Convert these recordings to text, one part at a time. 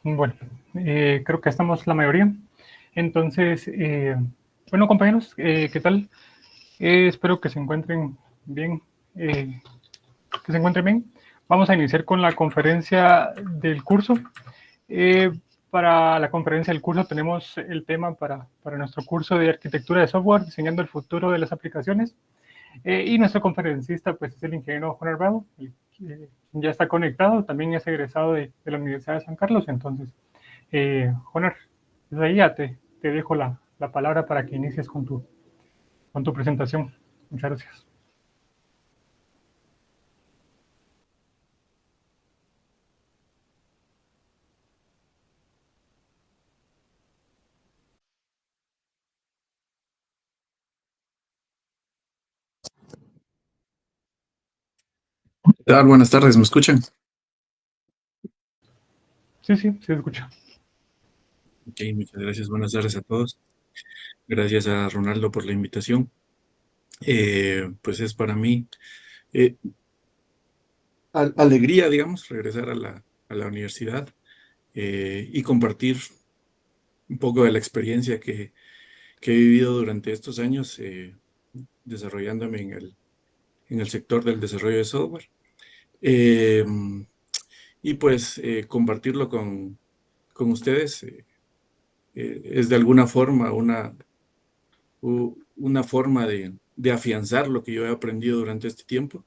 Bueno, creo que estamos la mayoría. Entonces, bueno, compañeros, ¿qué tal? Espero que se encuentren bien. Que se encuentren bien. Vamos a iniciar con la conferencia del curso. Eh, para la conferencia del curso tenemos el tema para nuestro curso de arquitectura de software, diseñando el futuro de las aplicaciones. Y nuestro conferencista pues, es el ingeniero Juan Arbado, que ya está conectado, también es egresado de la Universidad de San Carlos. Entonces, Jonar, desde ahí ya te dejo la palabra para que inicies con tu presentación. Muchas gracias. ¿Qué tal? Buenas tardes, ¿me escuchan? Sí, sí, se escucha. Ok, muchas gracias. Buenas tardes a todos. Gracias a Ronaldo por la invitación. Pues es para mí eh, alegría, digamos, regresar a la universidad y compartir un poco de la experiencia que he vivido durante estos años desarrollándome en el sector del desarrollo de software. Eh, y pues compartirlo con ustedes es de alguna forma una forma de afianzar lo que yo he aprendido durante este tiempo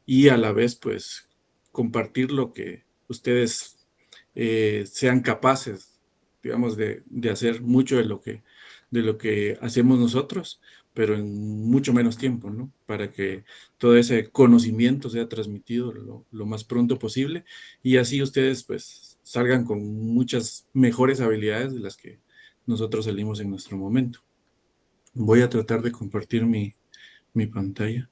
y a la vez, pues, compartir lo que ustedes sean capaces, digamos, de hacer mucho de lo que hacemos nosotros, pero en mucho menos tiempo, ¿no? Para que todo ese conocimiento sea transmitido lo más pronto posible y así ustedes, pues, salgan con muchas mejores habilidades de las que nosotros salimos en nuestro momento. Voy a tratar de compartir mi pantalla.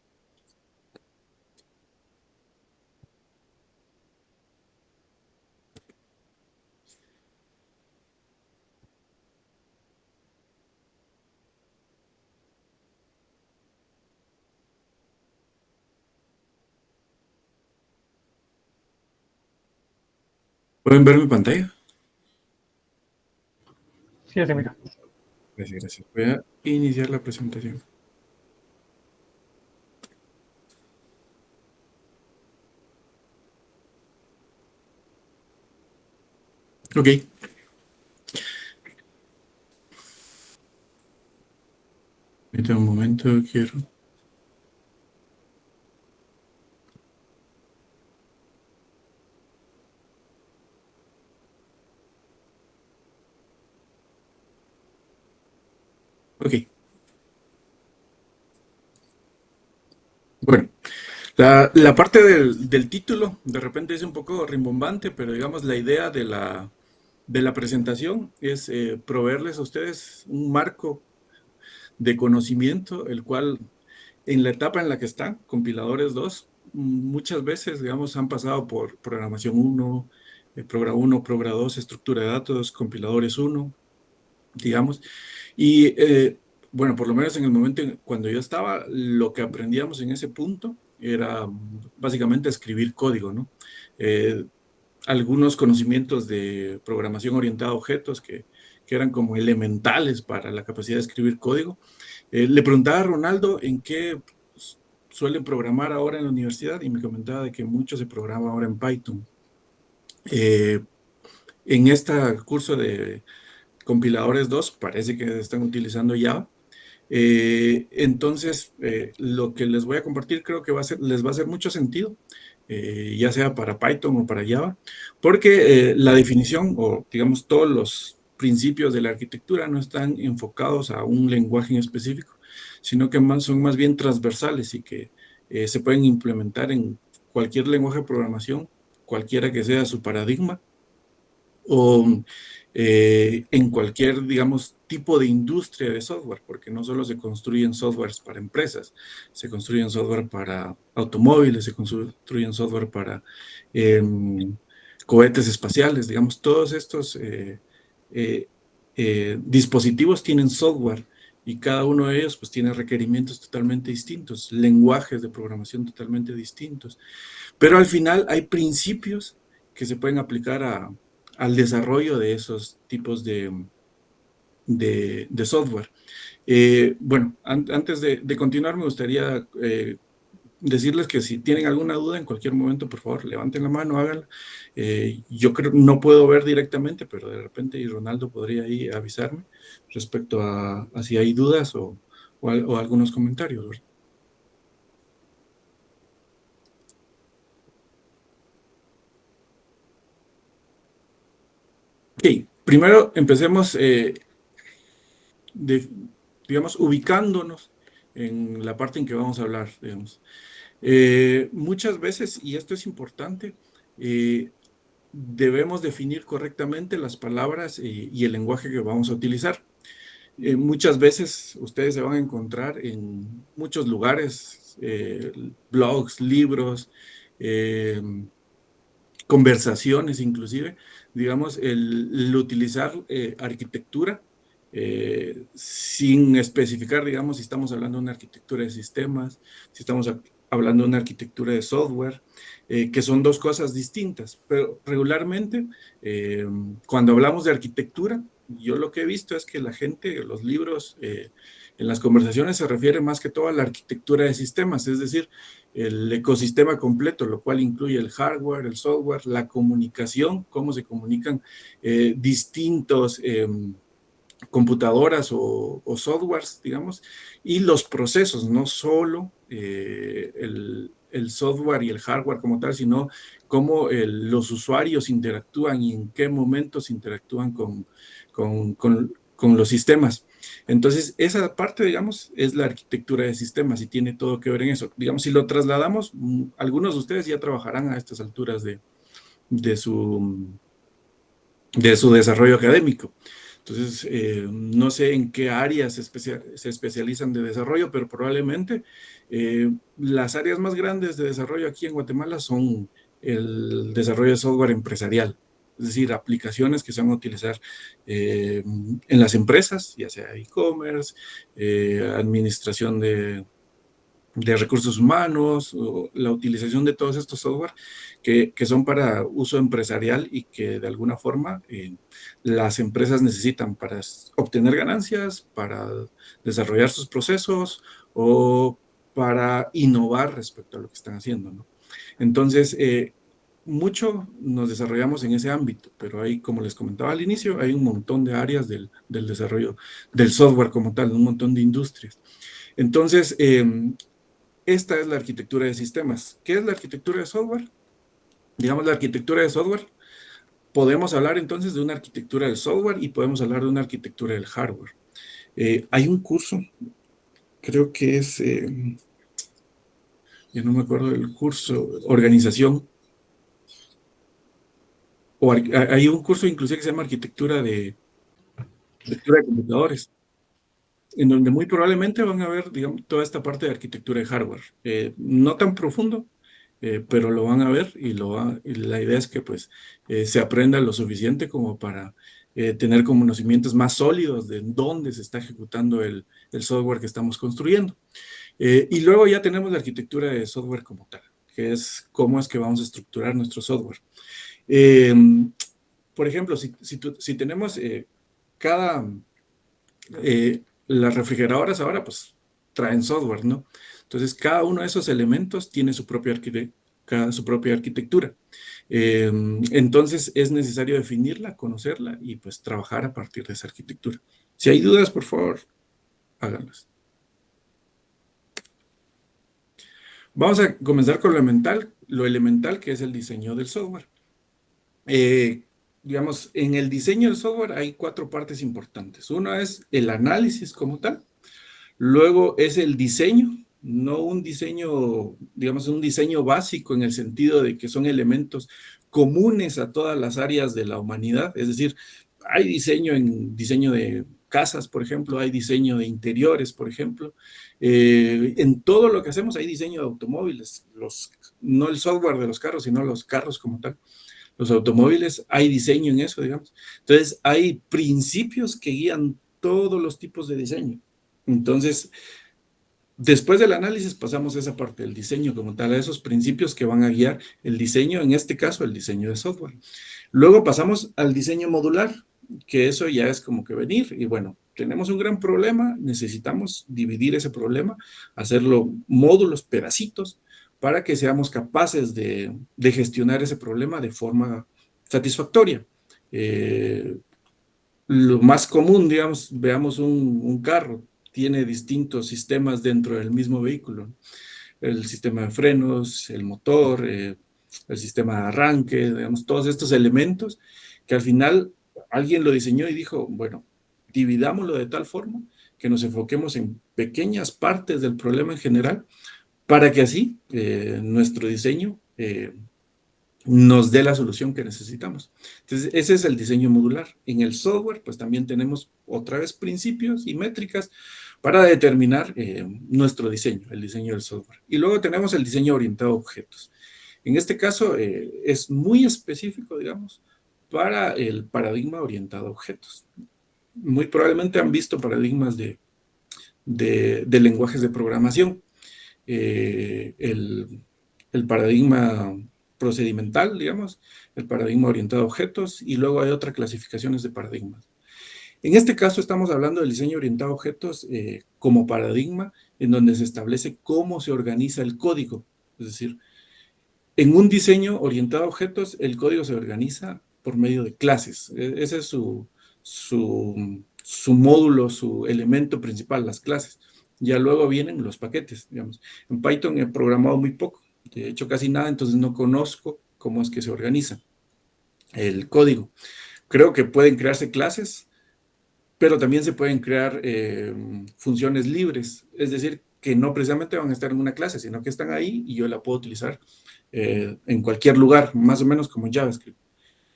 ¿Pueden ver mi pantalla? Sí, ya se mira. Gracias, gracias. Voy a iniciar la presentación. Ok. Permítame un momento, quiero. Ok. Bueno, la parte del título de repente es un poco rimbombante, pero digamos la idea de la presentación es proveerles a ustedes un marco de conocimiento, el cual en la etapa en la que están, compiladores 2 muchas veces, digamos, han pasado por programación 1, Progra 1, Progra 2, estructura de datos, compiladores 1, digamos. Y bueno, por lo menos en el momento cuando yo estaba, lo que aprendíamos en ese punto era básicamente escribir código, ¿no? Eh, algunos conocimientos de programación orientada a objetos que eran como elementales para la capacidad de escribir código. Le preguntaba a Ronaldo en qué suelen programar ahora en la universidad y me comentaba de que mucho se programa ahora en Python. Eh, en este curso de compiladores 2 parece que están utilizando Java. Entonces, lo que les voy a compartir creo que les va a hacer mucho sentido, ya sea para Python o para Java, porque la definición o digamos todos los principios de la arquitectura no están enfocados a un lenguaje en específico, sino que son más bien transversales y que se pueden implementar en cualquier lenguaje de programación, cualquiera que sea su paradigma o en cualquier, digamos, tipo de industria de software, porque no solo se construyen softwares para empresas, se construyen software para automóviles, se construyen software para eh, cohetes espaciales, digamos, todos estos eh, dispositivos tienen software y cada uno de ellos pues tiene requerimientos totalmente distintos, lenguajes de programación totalmente distintos, pero al final hay principios que se pueden aplicar al desarrollo de esos tipos de software. Bueno, antes de continuar, me gustaría decirles que si tienen alguna duda en cualquier momento, por favor, levanten la mano, háganla. Yo creo, no puedo ver directamente, pero de repente y Ronaldo podría ahí avisarme respecto a si hay dudas o algunos comentarios, ¿verdad? Ok, primero empecemos, de, digamos, ubicándonos en la parte en que vamos a hablar, digamos. Muchas veces, y esto es importante, debemos definir correctamente las palabras y el lenguaje que vamos a utilizar. Muchas veces ustedes se van a encontrar en muchos lugares, blogs, libros, eh, conversaciones inclusive, digamos, el utilizar arquitectura sin especificar, digamos, si estamos hablando de una arquitectura de sistemas, si estamos hablando de una arquitectura de software, que son dos cosas distintas, pero regularmente cuando hablamos de arquitectura, yo lo que he visto es que la gente, los libros, en las conversaciones se refiere más que todo a la arquitectura de sistemas, es decir, el ecosistema completo, lo cual incluye el hardware, el software, la comunicación, cómo se comunican distintos computadoras o softwares, digamos, y los procesos, no solo el software y el hardware como tal, sino cómo los usuarios interactúan y en qué momentos interactúan con los sistemas. Entonces, esa parte, digamos, es la arquitectura de sistemas y tiene todo que ver en eso. Digamos, si lo trasladamos, algunos de ustedes ya trabajarán a estas alturas de su, de su desarrollo académico. Entonces, no sé en qué áreas se especializan de desarrollo, pero probablemente las áreas más grandes de desarrollo aquí en Guatemala son el desarrollo de software empresarial, es decir, aplicaciones que se van a utilizar en las empresas, ya sea e-commerce, administración de recursos humanos, o la utilización de todos estos software que son para uso empresarial y que de alguna forma las empresas necesitan para obtener ganancias, para desarrollar sus procesos o para innovar respecto a lo que están haciendo, ¿no? Entonces, mucho nos desarrollamos en ese ámbito, pero hay, como les comentaba al inicio, hay un montón de áreas del desarrollo del software como tal, un montón de industrias. Entonces, esta es la arquitectura de sistemas. ¿Qué es la arquitectura de software? Digamos, la arquitectura de software. Podemos hablar entonces de una arquitectura del software y podemos hablar de una arquitectura del hardware. Hay un curso, creo que es, ya no me acuerdo del curso, organización, o hay un curso inclusive que se llama arquitectura de computadores, en donde muy probablemente van a ver, digamos, toda esta parte de arquitectura de hardware. No tan profundo, pero lo van a ver y la idea es que pues se aprenda lo suficiente como para tener conocimientos más sólidos de dónde se está ejecutando el software que estamos construyendo. Y luego ya tenemos la arquitectura de software como tal, que es cómo es que vamos a estructurar nuestro software. Eh, por ejemplo, si tenemos cada las refrigeradoras ahora pues traen software, ¿no? Entonces cada uno de esos elementos tiene su propia arquitectura. Entonces es necesario definirla, conocerla y pues trabajar a partir de esa arquitectura. Si hay dudas, por favor, háganlas. Vamos a comenzar con lo elemental que es el diseño del software. Eh, digamos, en el diseño del software hay cuatro partes importantes. Uno es el análisis como tal. Luego es el diseño, no un diseño, digamos, un diseño básico en el sentido de que son elementos comunes a todas las áreas de la humanidad. Es decir, hay diseño en diseño de casas, por ejemplo, hay diseño de interiores, por ejemplo. En todo lo que hacemos hay diseño de automóviles, no el software de los carros, sino los carros como tal. Los automóviles, hay diseño en eso, digamos. Entonces, hay principios que guían todos los tipos de diseño. Entonces, después del análisis pasamos a esa parte del diseño como tal, a esos principios que van a guiar el diseño, en este caso el diseño de software. Luego pasamos al diseño modular, que eso ya es como que venir y bueno, tenemos un gran problema, necesitamos dividir ese problema, hacerlo módulos, pedacitos, para que seamos capaces de gestionar ese problema de forma satisfactoria. Lo más común, digamos, veamos un carro, tiene distintos sistemas dentro del mismo vehículo. El sistema de frenos, el motor, el sistema de arranque, digamos, todos estos elementos que al final alguien lo diseñó y dijo, bueno, dividámoslo de tal forma que nos enfoquemos en pequeñas partes del problema en general para que así nuestro diseño nos dé la solución que necesitamos. Entonces, ese es el diseño modular. En el software, pues también tenemos otra vez principios y métricas para determinar nuestro diseño, el diseño del software. Y luego tenemos el diseño orientado a objetos. En este caso, es muy específico, digamos, para el paradigma orientado a objetos. Muy probablemente han visto paradigmas de lenguajes de programación. El paradigma procedimental, digamos, el paradigma orientado a objetos, y luego hay otras clasificaciones de paradigmas. En este caso estamos hablando del diseño orientado a objetos como paradigma en donde se establece cómo se organiza el código. Es decir, en un diseño orientado a objetos, el código se organiza por medio de clases. Ese es su módulo, su elemento principal, las clases. Ya luego vienen los paquetes, digamos. En Python he programado muy poco, de hecho casi nada, entonces no conozco cómo es que se organiza el código. Creo que pueden crearse clases, pero también se pueden crear funciones libres, es decir, que no precisamente van a estar en una clase, sino que están ahí y yo la puedo utilizar en cualquier lugar, más o menos como JavaScript,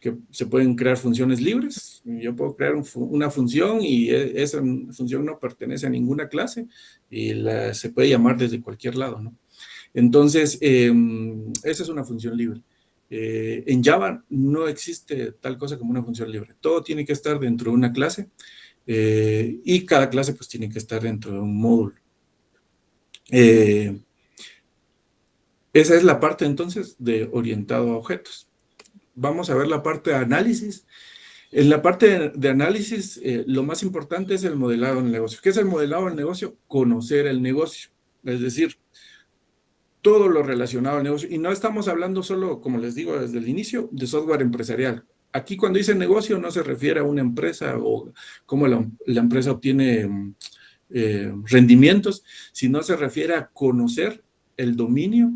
que se pueden crear funciones libres. Yo puedo crear una función y esa función no pertenece a ninguna clase y se puede llamar desde cualquier lado, ¿no? Entonces, esa es una función libre. En Java no existe tal cosa como una función libre. Todo tiene que estar dentro de una clase y cada clase pues tiene que estar dentro de un módulo. Esa es la parte entonces de orientado a objetos. Vamos a ver la parte de análisis. En la parte de análisis, lo más importante es el modelado del negocio. ¿Qué es el modelado del negocio? Conocer el negocio. Es decir, todo lo relacionado al negocio. Y no estamos hablando solo, como les digo desde el inicio, de software empresarial. Aquí cuando dice negocio no se refiere a una empresa o cómo la empresa obtiene rendimientos, sino se refiere a conocer el dominio,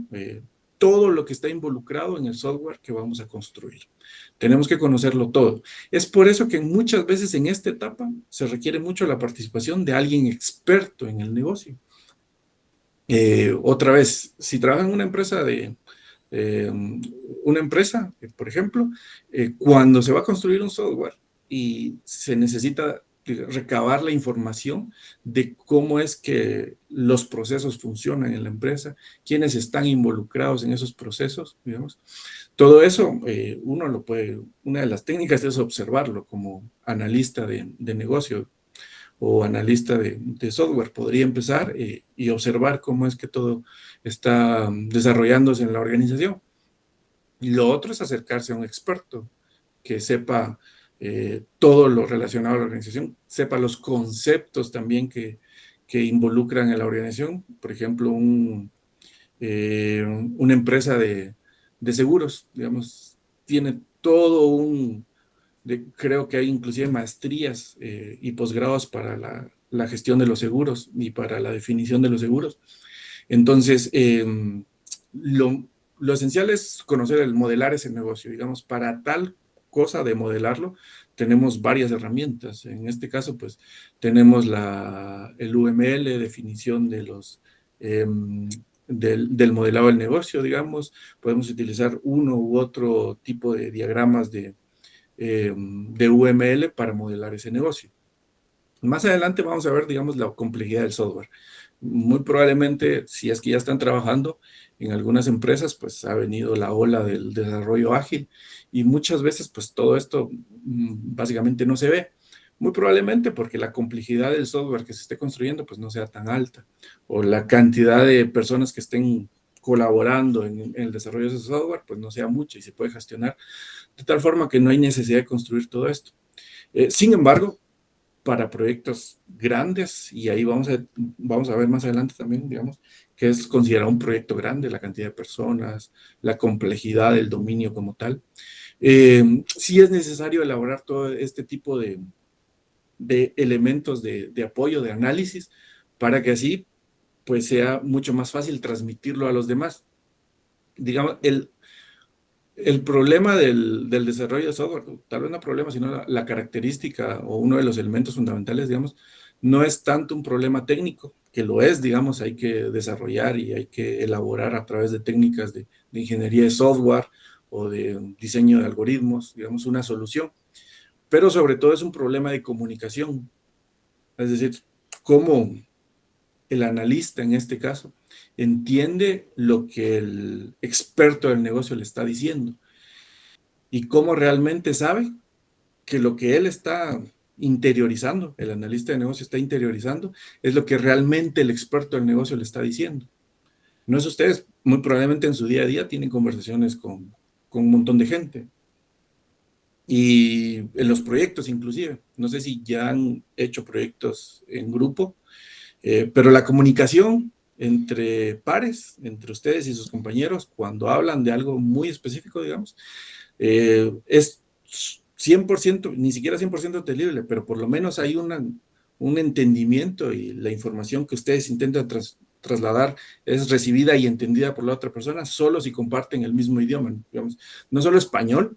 todo lo que está involucrado en el software que vamos a construir. Tenemos que conocerlo todo. Es por eso que muchas veces en esta etapa se requiere mucho la participación de alguien experto en el negocio. Otra vez, si trabaja en una empresa, por ejemplo, cuando se va a construir un software y se necesita recabar la información de cómo es que los procesos funcionan en la empresa, quiénes están involucrados en esos procesos, digamos. Todo eso, una de las técnicas es observarlo como analista de negocio o analista de software. Podría empezar y observar cómo es que todo está desarrollándose en la organización. Y lo otro es acercarse a un experto que sepa todo lo relacionado a la organización, sepa los conceptos también que involucran a la organización. Por ejemplo, una empresa de seguros, digamos, tiene todo creo que hay inclusive maestrías y posgrados para la gestión de los seguros y para la definición de los seguros. Entonces, lo esencial es conocer modelar ese negocio. Digamos, para tal cosa de modelarlo, tenemos varias herramientas. En este caso, pues, tenemos el UML, definición del modelado del negocio, digamos. Podemos utilizar uno u otro tipo de diagramas de UML para modelar ese negocio. Más adelante vamos a ver, digamos, la complejidad del software. Muy probablemente, si es que ya están trabajando en algunas empresas, pues ha venido la ola del desarrollo ágil y muchas veces, pues todo esto básicamente no se ve. Muy probablemente porque la complejidad del software que se esté construyendo, pues no sea tan alta o la cantidad de personas que estén colaborando en el desarrollo de ese software, pues no sea mucha y se puede gestionar de tal forma que no hay necesidad de construir todo esto. Sin embargo, para proyectos grandes, y ahí vamos a ver más adelante también, digamos, que es considerado un proyecto grande, la cantidad de personas, la complejidad del dominio como tal. Sí es necesario elaborar todo este tipo de elementos de apoyo, de análisis, para que así pues sea mucho más fácil transmitirlo a los demás. Digamos, el problema del desarrollo de software, tal vez no problema, sino la característica o uno de los elementos fundamentales, digamos, no es tanto un problema técnico, que lo es, digamos, hay que desarrollar y hay que elaborar a través de técnicas de ingeniería de software o de diseño de algoritmos, digamos, una solución, pero sobre todo es un problema de comunicación, es decir, cómo el analista en este caso entiende lo que el experto del negocio le está diciendo y cómo realmente sabe que lo que él está interiorizando, el analista de negocio está interiorizando, es lo que realmente el experto del negocio le está diciendo. No es ustedes, muy probablemente en su día a día tienen conversaciones con un montón de gente y en los proyectos inclusive. No sé si ya han hecho proyectos en grupo, pero la comunicación entre pares, entre ustedes y sus compañeros, cuando hablan de algo muy específico, digamos, es 100%, ni siquiera 100% entendible, pero por lo menos hay un entendimiento y la información que ustedes intentan trasladar es recibida y entendida por la otra persona solo si comparten el mismo idioma, digamos, no solo español,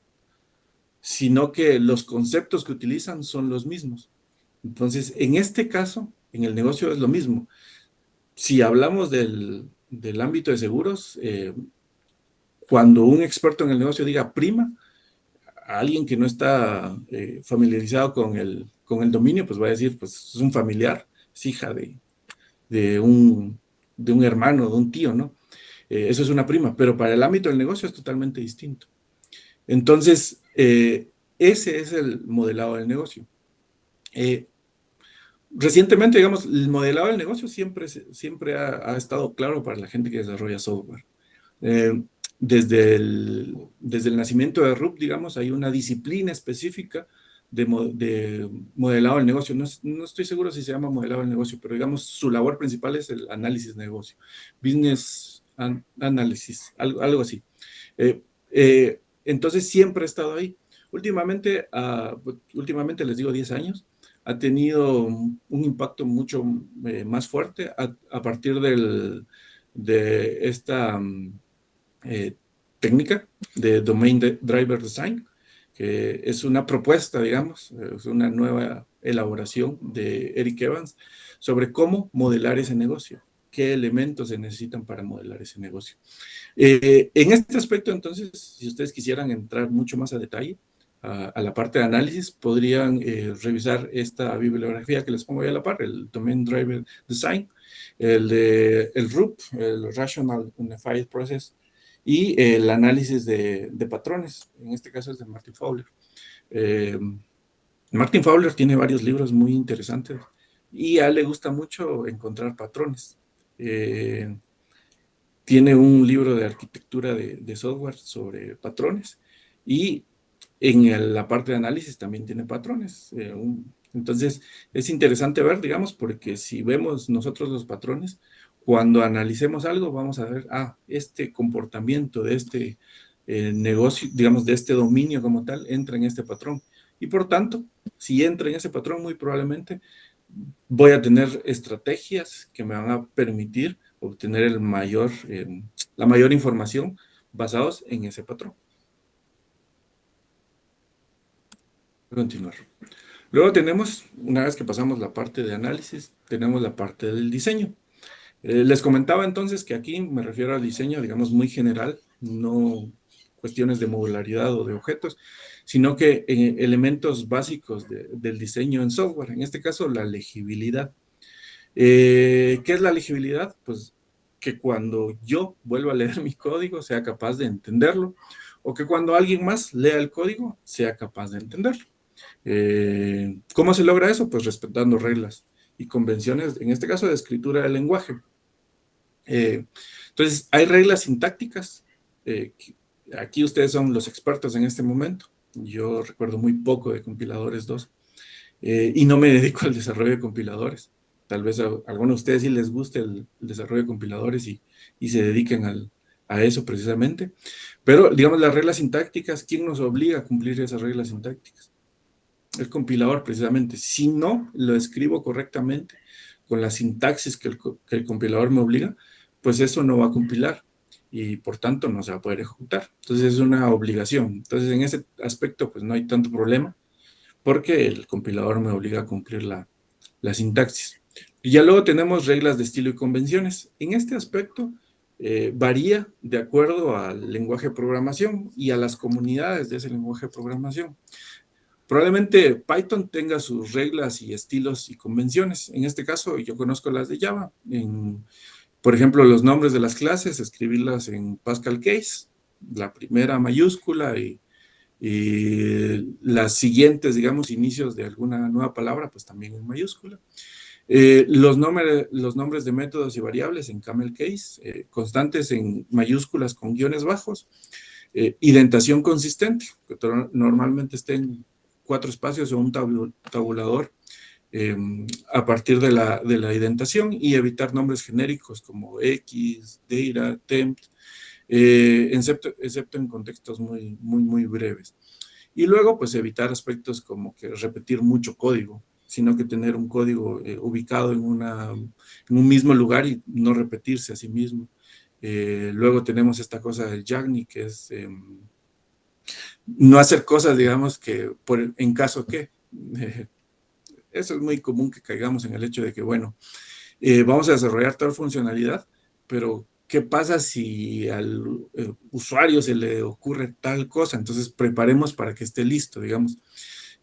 sino que los conceptos que utilizan son los mismos. Entonces, en este caso, en el negocio es lo mismo. Si hablamos del ámbito de seguros, cuando un experto en el negocio diga prima, a alguien que no está familiarizado con el dominio, pues va a decir, pues es un familiar, es hija de un hermano, de un tío, ¿no? Eso es una prima, pero para el ámbito del negocio es totalmente distinto. Entonces, ese es el modelado del negocio. Recientemente, digamos, el modelado del negocio siempre ha estado claro para la gente que desarrolla software. Eh, desde el nacimiento de RUP, digamos, hay una disciplina específica de modelado del negocio. No estoy seguro si se llama modelado del negocio, pero digamos, su labor principal es el análisis de negocio. Business Analysis, algo así. Entonces, siempre ha estado ahí. Últimamente les digo 10 años, ha tenido un impacto mucho más fuerte a partir de esta eh, técnica de Domain Driver Design, que es una propuesta, digamos, es una nueva elaboración de Eric Evans sobre cómo modelar ese negocio, qué elementos se necesitan para modelar ese negocio. En este aspecto, entonces, si ustedes quisieran entrar mucho más a detalle, a la parte de análisis, podrían revisar esta bibliografía que les pongo ahí a la par, el Domain Driver Design, el RUP, el Rational Unified Process, y el análisis de patrones, en este caso es de Martin Fowler. Eh, Martin Fowler tiene varios libros muy interesantes y a él le gusta mucho encontrar patrones. Tiene un libro de arquitectura de software sobre patrones y en la parte de análisis también tiene patrones. Entonces, es interesante ver, digamos, porque si vemos nosotros los patrones, cuando analicemos algo, vamos a ver, este comportamiento de este negocio, digamos, de este dominio como tal, entra en este patrón. Y por tanto, si entra en ese patrón, muy probablemente voy a tener estrategias que me van a permitir obtener la mayor información basados en ese patrón. Voy a continuar. Luego tenemos, una vez que pasamos la parte de análisis, tenemos la parte del diseño. Les comentaba entonces que aquí me refiero al diseño, digamos, muy general, no cuestiones de modularidad o de objetos, sino que elementos básicos del diseño en software, en este caso la legibilidad. ¿Qué es la legibilidad? Pues que cuando yo vuelva a leer mi código sea capaz de entenderlo, o que cuando alguien más lea el código sea capaz de entenderlo. ¿Cómo se logra eso? Pues respetando reglas y convenciones, en este caso de escritura del lenguaje. Entonces, hay reglas sintácticas. Aquí ustedes son los expertos en este momento. Yo recuerdo muy poco de compiladores 2 y no me dedico al desarrollo de compiladores. Tal vez a algunos de ustedes sí les guste el desarrollo de compiladores y se dediquen a eso precisamente. Pero, digamos, las reglas sintácticas, ¿quién nos obliga a cumplir esas reglas sintácticas? El compilador, precisamente. Si no lo escribo correctamente, con la sintaxis que el compilador me obliga, pues eso no va a compilar y por tanto no se va a poder ejecutar. Entonces es una obligación. Entonces en ese aspecto pues no hay tanto problema porque el compilador me obliga a cumplir la sintaxis. Y ya luego tenemos reglas de estilo y convenciones. En este aspecto varía de acuerdo al lenguaje de programación y a las comunidades de ese lenguaje de programación. Probablemente Python tenga sus reglas y estilos y convenciones. En este caso, yo conozco las de Java. Por ejemplo, los nombres de las clases, escribirlas en Pascal Case, la primera mayúscula y las siguientes, digamos, inicios de alguna nueva palabra, pues también en mayúscula. Los nombres de métodos y variables en camel case, constantes en mayúsculas con guiones bajos, indentación consistente, que normalmente estén 4 espacios o un tabulador a partir de la indentación y evitar nombres genéricos como X, data, temp, excepto en contextos muy breves. Y luego, pues evitar aspectos como que repetir mucho código, sino que tener un código ubicado en un mismo lugar y no repetirse a sí mismo. Luego tenemos esta cosa del Jagni, que es no hacer cosas, digamos, que en caso que. Eso es muy común que caigamos en el hecho de que, bueno, vamos a desarrollar tal funcionalidad, pero ¿qué pasa si al usuario se le ocurre tal cosa? Entonces preparemos para que esté listo, digamos.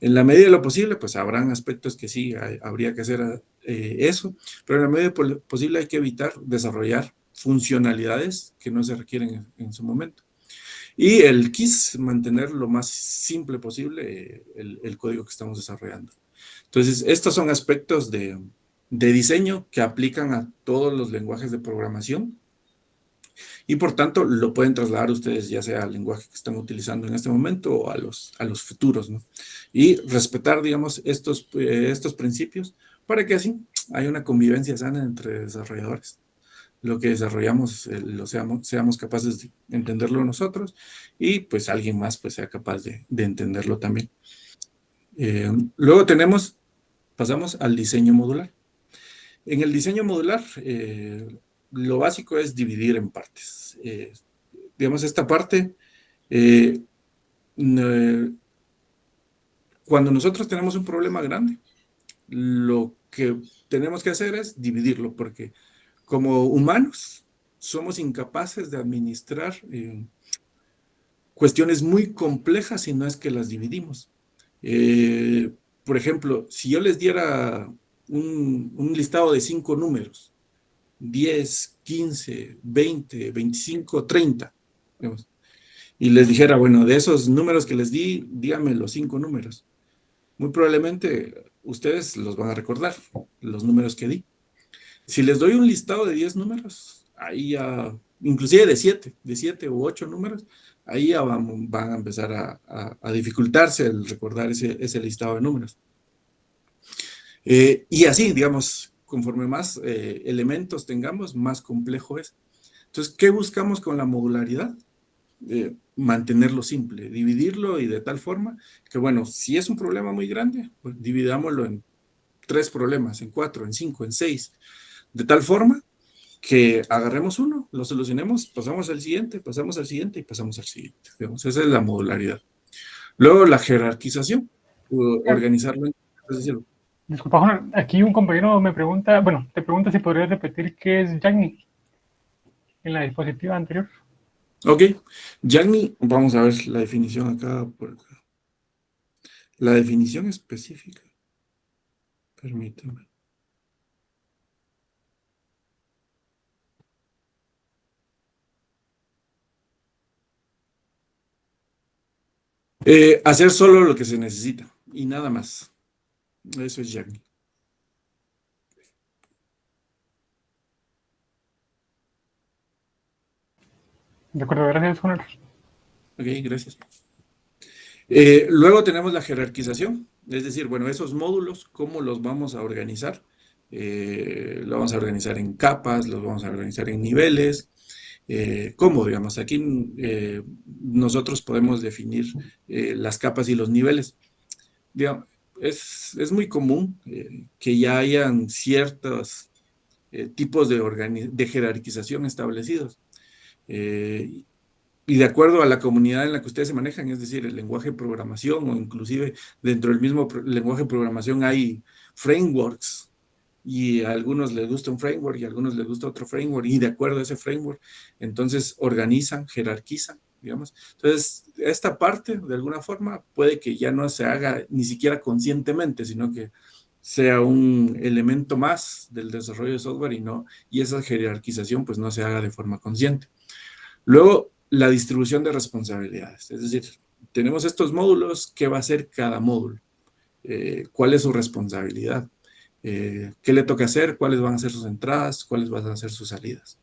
En la medida de lo posible, pues habrán aspectos que sí, habría que hacer eso, pero en la medida de lo posible hay que evitar desarrollar funcionalidades que no se requieren en su momento. Y el KISS, mantener lo más simple posible el código que estamos desarrollando. Entonces, estos son aspectos de diseño que aplican a todos los lenguajes de programación y por tanto lo pueden trasladar ustedes ya sea al lenguaje que están utilizando en este momento o a los futuros, ¿no? Y respetar, digamos, estos principios para que así haya una convivencia sana entre desarrolladores. Lo que desarrollamos lo seamos capaces de entenderlo nosotros y pues alguien más pues sea capaz de entenderlo también. Luego pasamos al diseño modular. En el diseño modular, lo básico es dividir en partes. Digamos, esta parte, eh, cuando nosotros tenemos un problema grande, lo que tenemos que hacer es dividirlo, porque como humanos somos incapaces de administrar cuestiones muy complejas si no es que las dividimos. Por ejemplo, si yo les diera un listado de 5 números, 10, 15, 20, 25, 30, digamos, y les dijera, bueno, de esos números que les di, díganme los 5 números. Muy probablemente ustedes los van a recordar, los números que di. Si les doy un listado de 10 números, ahí ya, inclusive de 7 u 8 números, ahí ya van a empezar a dificultarse el recordar ese listado de números. Y así, digamos, conforme más elementos tengamos, más complejo es. Entonces, ¿qué buscamos con la modularidad? Mantenerlo simple, dividirlo y de tal forma que, bueno, si es un problema muy grande, pues dividámoslo en 3 problemas, en 4, en 5, en 6, de tal forma que agarremos uno, lo solucionemos, pasamos al siguiente y pasamos al siguiente. Digamos, esa es la modularidad. Luego la jerarquización, organizarlo en... Es decir, Disculpa, Juan, aquí un compañero me pregunta, bueno, te pregunta si podrías repetir qué es Jagni en la diapositiva anterior. ok, Jagni, vamos a ver la definición acá, por acá. La definición específica, permíteme. Hacer solo lo que se necesita y nada más. Eso es Jagni. De acuerdo, gracias, Juan. Ok, gracias. Luego tenemos la jerarquización, es decir, bueno, esos módulos, ¿cómo los vamos a organizar? Lo vamos a organizar en capas, los vamos a organizar en niveles. ¿Cómo? Digamos, aquí nosotros podemos definir las capas y los niveles. Digamos, es muy común que ya hayan ciertos tipos de jerarquización establecidos. Eh, y de acuerdo a la comunidad en la que ustedes se manejan, es decir, el lenguaje de programación o inclusive dentro del mismo lenguaje de programación hay frameworks y a algunos les gusta un framework y a algunos les gusta otro framework y de acuerdo a ese framework, entonces organizan, jerarquizan, digamos. Entonces, esta parte, de alguna forma, puede que ya no se haga ni siquiera conscientemente, sino que sea un elemento más del desarrollo de software y esa jerarquización pues no se haga de forma consciente. Luego, la distribución de responsabilidades. Es decir, tenemos estos módulos, ¿qué va a hacer cada módulo? ¿Cuál es su responsabilidad? ¿Qué le toca hacer? ¿Cuáles van a ser sus entradas? ¿Cuáles van a ser sus salidas?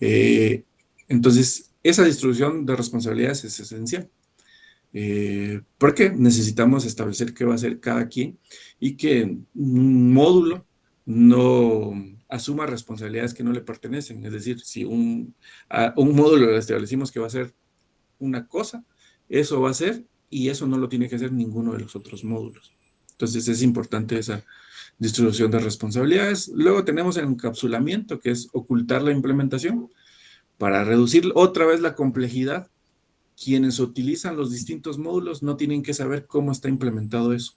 Eh, entonces, esa distribución de responsabilidades es esencial. Porque necesitamos establecer qué va a hacer cada quien y que un módulo no asuma responsabilidades que no le pertenecen. Es decir, si a un módulo le establecimos que va a hacer una cosa, eso va a ser y eso no lo tiene que hacer ninguno de los otros módulos. Entonces es importante esa distribución de responsabilidades. Luego tenemos el encapsulamiento, que es ocultar la implementación para reducir otra vez la complejidad. Quienes utilizan los distintos módulos no tienen que saber cómo está implementado eso,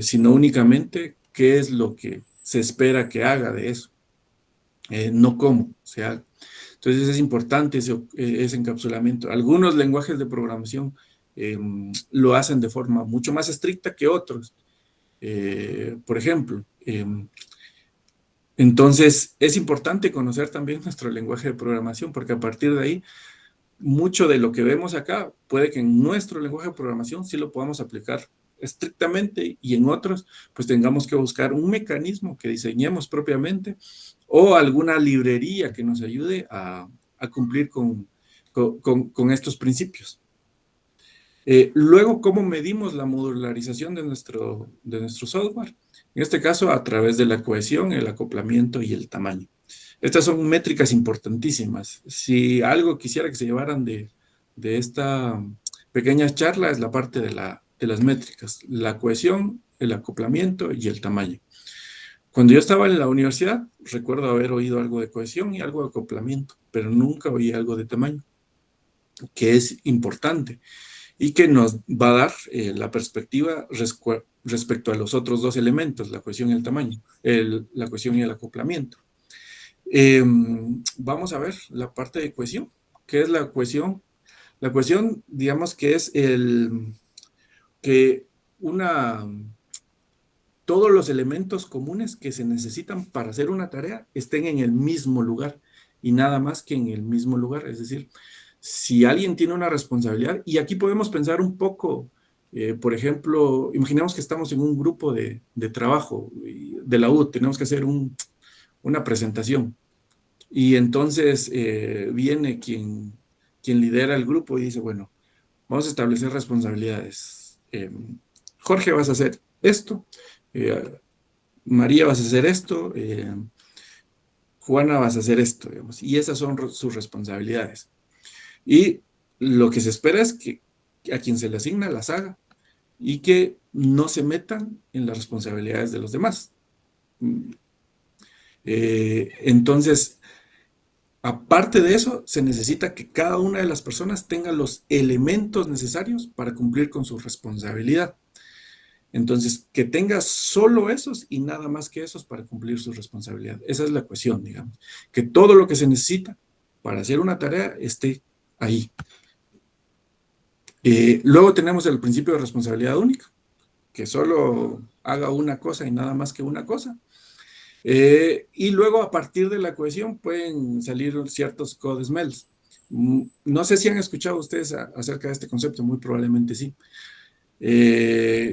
sino únicamente qué es lo que se espera que haga de eso, no cómo se haga. Entonces es importante ese encapsulamiento. Algunos lenguajes de programación lo hacen de forma mucho más estricta que otros. Por ejemplo, entonces es importante conocer también nuestro lenguaje de programación porque a partir de ahí mucho de lo que vemos acá puede que en nuestro lenguaje de programación sí lo podamos aplicar estrictamente y en otros pues tengamos que buscar un mecanismo que diseñemos propiamente o alguna librería que nos ayude a cumplir con estos principios. Luego, ¿cómo medimos la modularización de nuestro software? En este caso, a través de la cohesión, el acoplamiento y el tamaño. Estas son métricas importantísimas. Si algo quisiera que se llevaran de esta pequeña charla es la parte de las métricas, la cohesión, el acoplamiento y el tamaño. Cuando yo estaba en la universidad, recuerdo haber oído algo de cohesión y algo de acoplamiento, pero nunca oí algo de tamaño, que es importante y que nos va a dar la perspectiva respecto a los otros dos elementos, la cohesión y el tamaño, la cohesión y el acoplamiento. Vamos a ver la parte de cohesión. ¿Qué es la cohesión? La cohesión, digamos que es que todos los elementos comunes que se necesitan para hacer una tarea estén en el mismo lugar y nada más que en el mismo lugar. Es decir, si alguien tiene una responsabilidad, y aquí podemos pensar un poco, por ejemplo, imaginemos que estamos en un grupo de trabajo de la U, tenemos que hacer una presentación. Y entonces viene quien lidera el grupo y dice, bueno, vamos a establecer responsabilidades. Jorge, vas a hacer esto, eh, María, vas a hacer esto, Juana, vas a hacer esto, digamos, y esas son sus responsabilidades. Y lo que se espera es que a quien se le asigna las haga y que no se metan en las responsabilidades de los demás. Entonces, aparte de eso, se necesita que cada una de las personas tenga los elementos necesarios para cumplir con su responsabilidad. Entonces, que tenga solo esos y nada más que esos para cumplir su responsabilidad. Esa es la cuestión, digamos. Que todo lo que se necesita para hacer una tarea esté ahí. Luego tenemos el principio de responsabilidad única, que solo haga una cosa y nada más que una cosa. Y luego a partir de la cohesión pueden salir ciertos code smells. No sé si han escuchado ustedes acerca de este concepto, muy probablemente sí.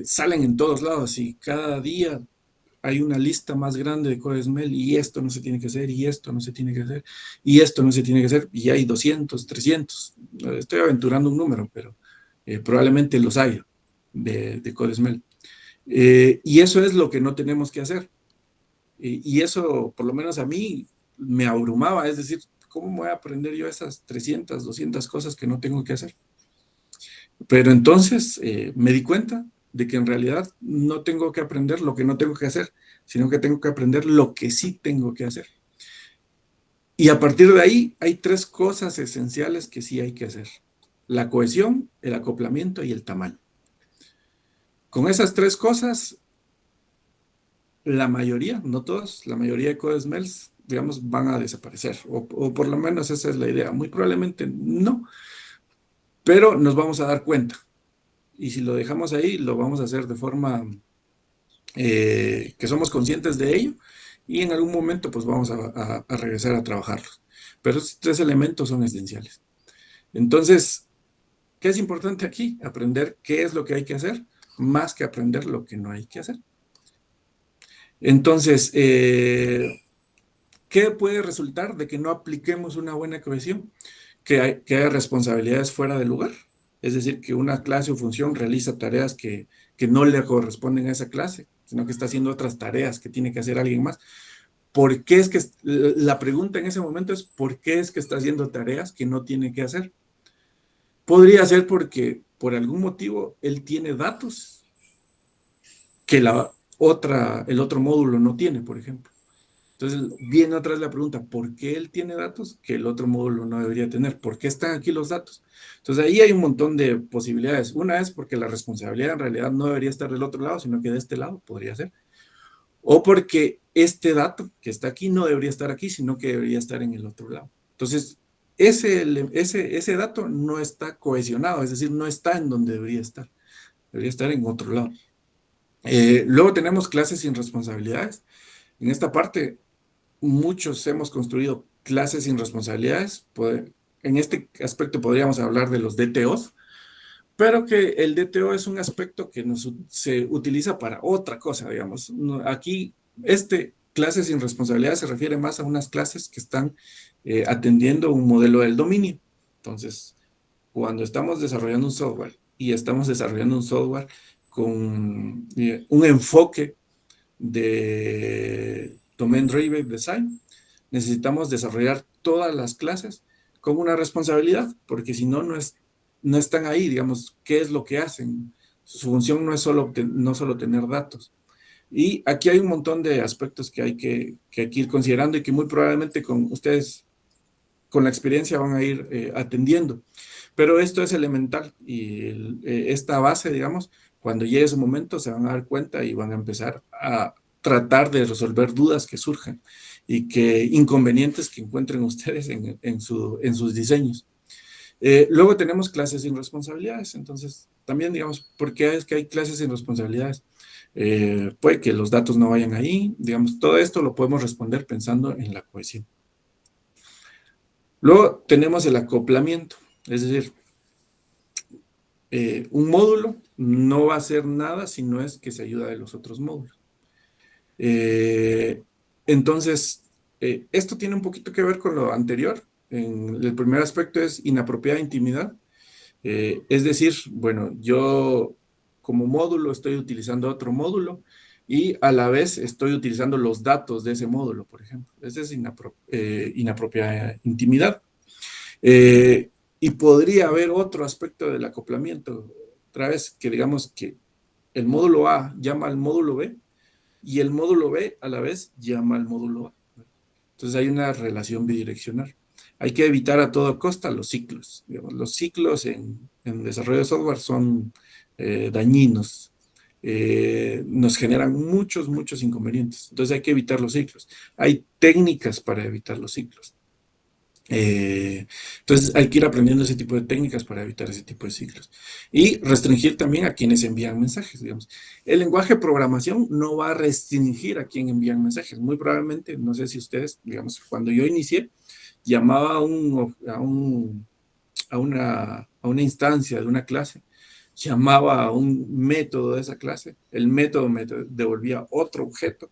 Salen en todos lados y cada día hay una lista más grande de CodeSmell y esto no se tiene que hacer, y esto no se tiene que hacer, y esto no se tiene que hacer, y hay 200, 300. Estoy aventurando un número, pero probablemente los haya de CodeSmell. Y eso es lo que no tenemos que hacer. Y eso, por lo menos a mí, me abrumaba. Es decir, ¿cómo voy a aprender yo esas 300, 200 cosas que no tengo que hacer? Pero entonces me di cuenta de que en realidad no tengo que aprender lo que no tengo que hacer, sino que tengo que aprender lo que sí tengo que hacer. Y a partir de ahí hay tres cosas esenciales que sí hay que hacer. La cohesión, el acoplamiento y el tamaño. Con esas tres cosas, la mayoría, no todos, la mayoría de CodeSmells, digamos, van a desaparecer. O por lo menos esa es la idea. Muy probablemente no, pero nos vamos a dar cuenta. Y si lo dejamos ahí, lo vamos a hacer de forma que somos conscientes de ello y en algún momento pues vamos a regresar a trabajarlos. Pero estos tres elementos son esenciales. Entonces, ¿qué es importante aquí? Aprender qué es lo que hay que hacer, más que aprender lo que no hay que hacer. Entonces, ¿qué puede resultar de que no apliquemos una buena cohesión? Que haya responsabilidades fuera de lugar. Es decir, que una clase o función realiza tareas que no le corresponden a esa clase, sino que está haciendo otras tareas que tiene que hacer alguien más. ¿Por qué es que la pregunta en ese momento es ¿por qué es que está haciendo tareas que no tiene que hacer? Podría ser porque por algún motivo él tiene datos que el otro módulo no tiene, por ejemplo. Entonces viene otra vez la pregunta, ¿por qué él tiene datos que el otro módulo no debería tener? ¿Por qué están aquí los datos? Entonces ahí hay un montón de posibilidades. Una es porque la responsabilidad en realidad no debería estar del otro lado, sino que de este lado podría ser. O porque este dato que está aquí no debería estar aquí, sino que debería estar en el otro lado. Entonces, ese dato no está cohesionado, es decir, no está en donde debería estar en otro lado. Luego tenemos clases sin responsabilidades. En esta parte, muchos hemos construido clases sin responsabilidades. En este aspecto podríamos hablar de los DTOs, pero que el DTO es un aspecto que se utiliza para otra cosa, digamos. Aquí, clases sin responsabilidad se refiere más a unas clases que están atendiendo un modelo del dominio. Entonces, cuando estamos desarrollando un software y estamos desarrollando un software con un enfoque de Domain Driven Design, necesitamos desarrollar todas las clases con una responsabilidad, porque si no, no están ahí, digamos, ¿qué es lo que hacen? Su función no es no solo tener datos. Y aquí hay un montón de aspectos que hay que ir considerando y que muy probablemente con ustedes, con la experiencia, van a ir atendiendo. Pero esto es elemental y esta base, digamos, cuando llegue su momento se van a dar cuenta y van a empezar a tratar de resolver dudas que surjan y inconvenientes que encuentren ustedes en sus diseños. Luego tenemos clases sin responsabilidades. Entonces, también, digamos, ¿por qué es que hay clases sin responsabilidades? Puede que los datos no vayan ahí. Digamos, todo esto lo podemos responder pensando en la cohesión. Luego tenemos el acoplamiento. Es decir, un módulo no va a hacer nada si no es que se ayuda de los otros módulos. Entonces, esto tiene un poquito que ver con lo anterior. El primer aspecto es inapropiada intimidad. Es decir, bueno, yo como módulo estoy utilizando otro módulo y a la vez estoy utilizando los datos de ese módulo, por ejemplo. Esa es inapropiada intimidad. Y podría haber otro aspecto del acoplamiento, otra vez, que digamos que el módulo A llama al módulo B y el módulo B a la vez llama al módulo A. Entonces hay una relación bidireccional. Hay que evitar a toda costa los ciclos. Digamos, los ciclos en desarrollo de software son dañinos. Nos generan muchos inconvenientes. Entonces hay que evitar los ciclos. Hay técnicas para evitar los ciclos. Entonces hay que ir aprendiendo ese tipo de técnicas para evitar ese tipo de ciclos. Y restringir también a quienes envían mensajes, digamos. El lenguaje de programación no va a restringir a quien envían mensajes. Muy probablemente, no sé si ustedes, digamos, cuando yo inicié, llamaba a una instancia de una clase llamaba a un método de esa clase, el método me devolvía otro objeto,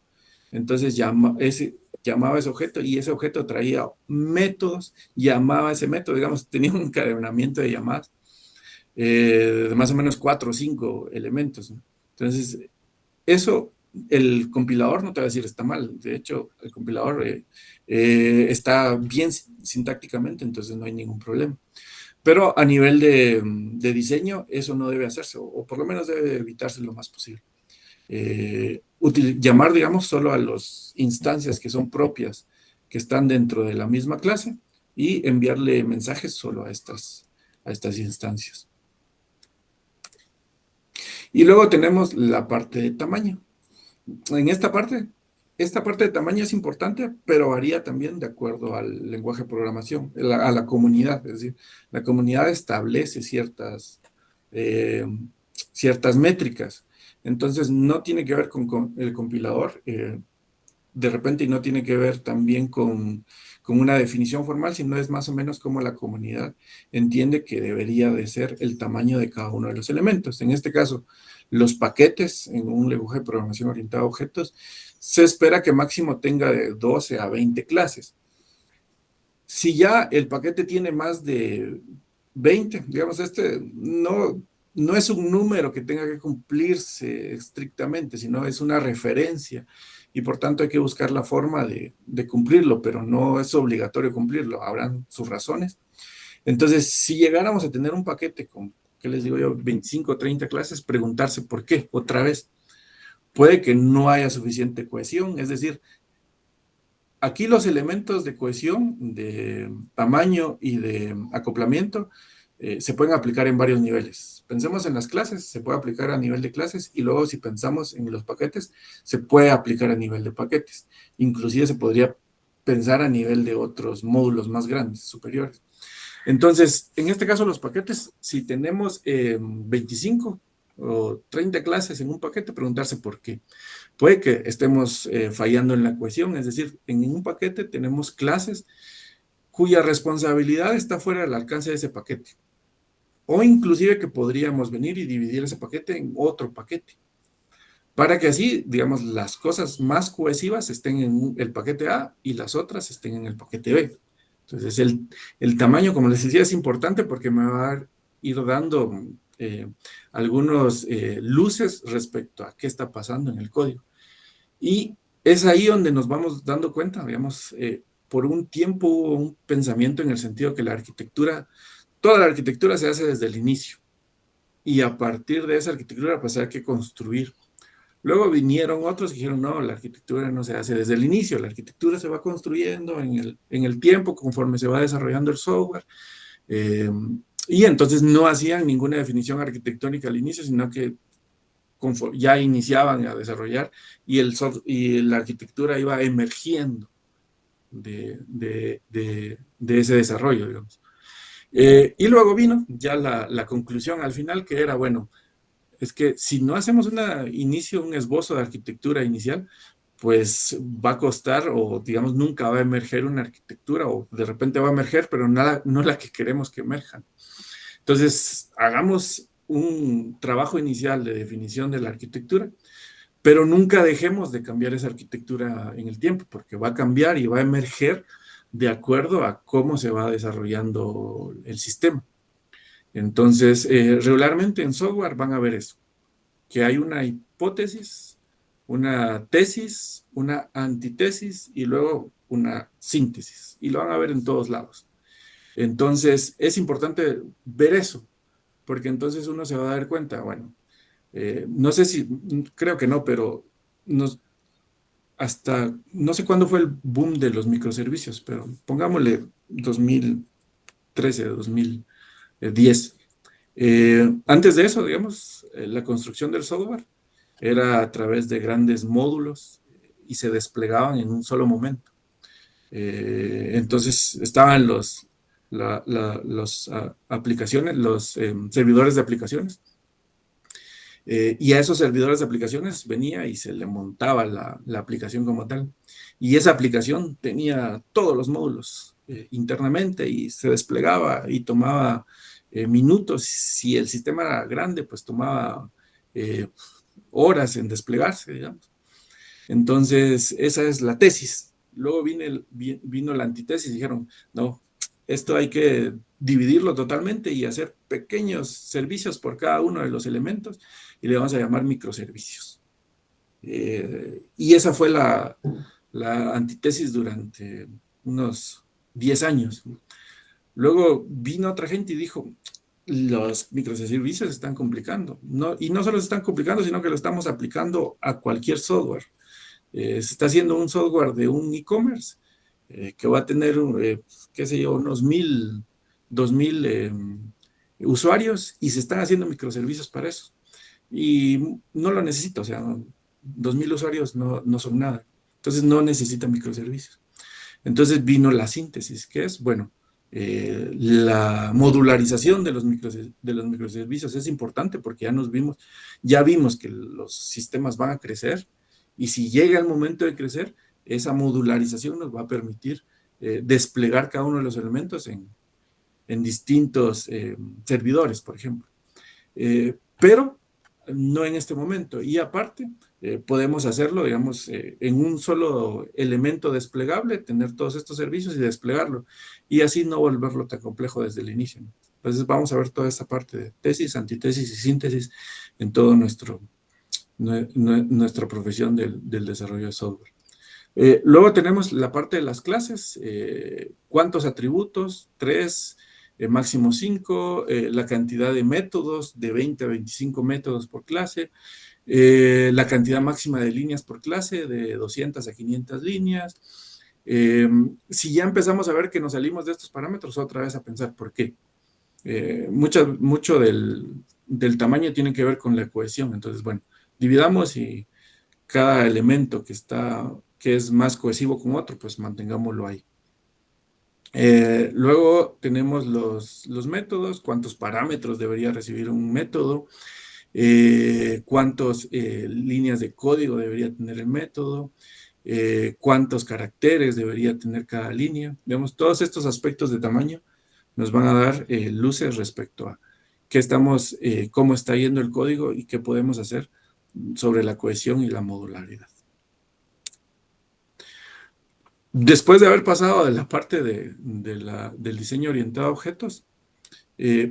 entonces llamaba a ese objeto y ese objeto traía métodos, llamaba a ese método, digamos, tenía un encadenamiento de llamadas de más o menos 4 o 5 elementos, ¿no? Entonces, eso el compilador no te va a decir está mal, de hecho, el compilador está bien sintácticamente, entonces no hay ningún problema. Pero a nivel de diseño, eso no debe hacerse, o por lo menos debe evitarse lo más posible. Llamar, digamos, solo a las instancias que son propias, que están dentro de la misma clase, y enviarle mensajes solo a estas instancias. Y luego tenemos la parte de tamaño. En esta parte de tamaño es importante, pero varía también de acuerdo al lenguaje de programación, a la comunidad. Es decir, la comunidad establece eh, ciertas métricas. Entonces, no tiene que ver con el compilador, de repente, y no tiene que ver también con una definición formal, sino es más o menos como la comunidad entiende que debería de ser el tamaño de cada uno de los elementos. En este caso, los paquetes en un lenguaje de programación orientado a objetos, se espera que máximo tenga de 12 a 20 clases. Si ya el paquete tiene más de 20, digamos, no es un número que tenga que cumplirse estrictamente, sino es una referencia y por tanto hay que buscar la forma de cumplirlo, pero no es obligatorio cumplirlo, habrán sus razones. Entonces, si llegáramos a tener un paquete con, ¿qué les digo yo?, 25 o 30 clases, preguntarse por qué, otra vez. Puede que no haya suficiente cohesión, es decir, aquí los elementos de cohesión, de tamaño y de acoplamiento se pueden aplicar en varios niveles. Pensemos en las clases, se puede aplicar a nivel de clases y luego si pensamos en los paquetes, se puede aplicar a nivel de paquetes. Inclusive se podría pensar a nivel de otros módulos más grandes, superiores. Entonces, en este caso los paquetes, si tenemos 25 o 30 clases en un paquete, preguntarse por qué. Puede que estemos fallando en la cohesión, es decir, en un paquete tenemos clases cuya responsabilidad está fuera del alcance de ese paquete. O inclusive que podríamos venir y dividir ese paquete en otro paquete. Para que así, digamos, las cosas más cohesivas estén en el paquete A y las otras estén en el paquete B. Entonces, el tamaño, como les decía, es importante porque me va a ir dando algunos luces respecto a qué está pasando en el código. Y es ahí donde nos vamos dando cuenta, digamos, por un tiempo hubo un pensamiento en el sentido que toda la arquitectura se hace desde el inicio. Y a partir de esa arquitectura, pues hay que construir. Luego vinieron otros y dijeron, no, la arquitectura no se hace desde el inicio, la arquitectura se va construyendo en el tiempo conforme se va desarrollando el software. Y entonces no hacían ninguna definición arquitectónica al inicio, sino que ya iniciaban a desarrollar y la arquitectura iba emergiendo de ese desarrollo, digamos. Y luego vino ya la conclusión al final, que era, bueno, es que si no hacemos un esbozo de arquitectura inicial, pues va a costar o digamos nunca va a emerger una arquitectura o de repente va a emerger, pero no la que queremos que emerja. Entonces, hagamos un trabajo inicial de definición de la arquitectura, pero nunca dejemos de cambiar esa arquitectura en el tiempo, porque va a cambiar y va a emerger de acuerdo a cómo se va desarrollando el sistema. Entonces, regularmente en software van a ver eso, que hay una hipótesis, una tesis, una antitesis y luego una síntesis. Y lo van a ver en todos lados. Entonces, es importante ver eso, porque entonces uno se va a dar cuenta, bueno, no sé si, creo que no, pero no sé cuándo fue el boom de los microservicios, pero pongámosle 2013, 2010. Antes de eso, digamos, la construcción del software era a través de grandes módulos y se desplegaban en un solo momento. Entonces estaban los aplicaciones, los servidores de aplicaciones. Y a esos servidores de aplicaciones venía y se le montaba la aplicación como tal. Y esa aplicación tenía todos los módulos internamente y se desplegaba y tomaba minutos. Si el sistema era grande, pues tomaba horas en desplegarse, digamos. Entonces, esa es la tesis. Luego vino la antítesis y dijeron, no, esto hay que dividirlo totalmente y hacer pequeños servicios por cada uno de los elementos y le vamos a llamar microservicios. Y esa fue la antítesis durante unos 10 años. Luego vino otra gente y dijo, los microservicios se están complicando. Y no solo se están complicando, sino que lo estamos aplicando a cualquier software. Se está haciendo un software de un e-commerce que va a tener, qué sé yo, unos 2000 usuarios y se están haciendo microservicios para eso. Y no lo necesita, o sea, 2000 usuarios no son nada. Entonces no necesita microservicios. Entonces vino la síntesis, que es, bueno, la modularización de los microservicios es importante porque ya vimos que los sistemas van a crecer y si llega el momento de crecer, esa modularización nos va a permitir desplegar cada uno de los elementos en distintos servidores, por ejemplo. Pero no en este momento. Y aparte, podemos hacerlo, digamos, en un solo elemento desplegable, tener todos estos servicios y desplegarlo. Y así no volverlo tan complejo desde el inicio, ¿no? Entonces vamos a ver toda esta parte de tesis, antitesis y síntesis en todo nuestra profesión del desarrollo de software. Luego tenemos la parte de las clases, cuántos atributos, 3, máximo 5, la cantidad de métodos, de 20 a 25 métodos por clase, la cantidad máxima de líneas por clase, de 200 a 500 líneas. Si ya empezamos a ver que nos salimos de estos parámetros, otra vez a pensar por qué. Mucho del tamaño tiene que ver con la cohesión, entonces, bueno, dividamos y cada elemento que es más cohesivo con otro, pues mantengámoslo ahí. Luego tenemos los métodos, cuántos parámetros debería recibir un método, cuántas líneas de código debería tener el método, cuántos caracteres debería tener cada línea. Digamos, todos estos aspectos de tamaño nos van a dar luces respecto a cómo está yendo el código y qué podemos hacer sobre la cohesión y la modularidad. Después de haber pasado de la parte del diseño orientado a objetos,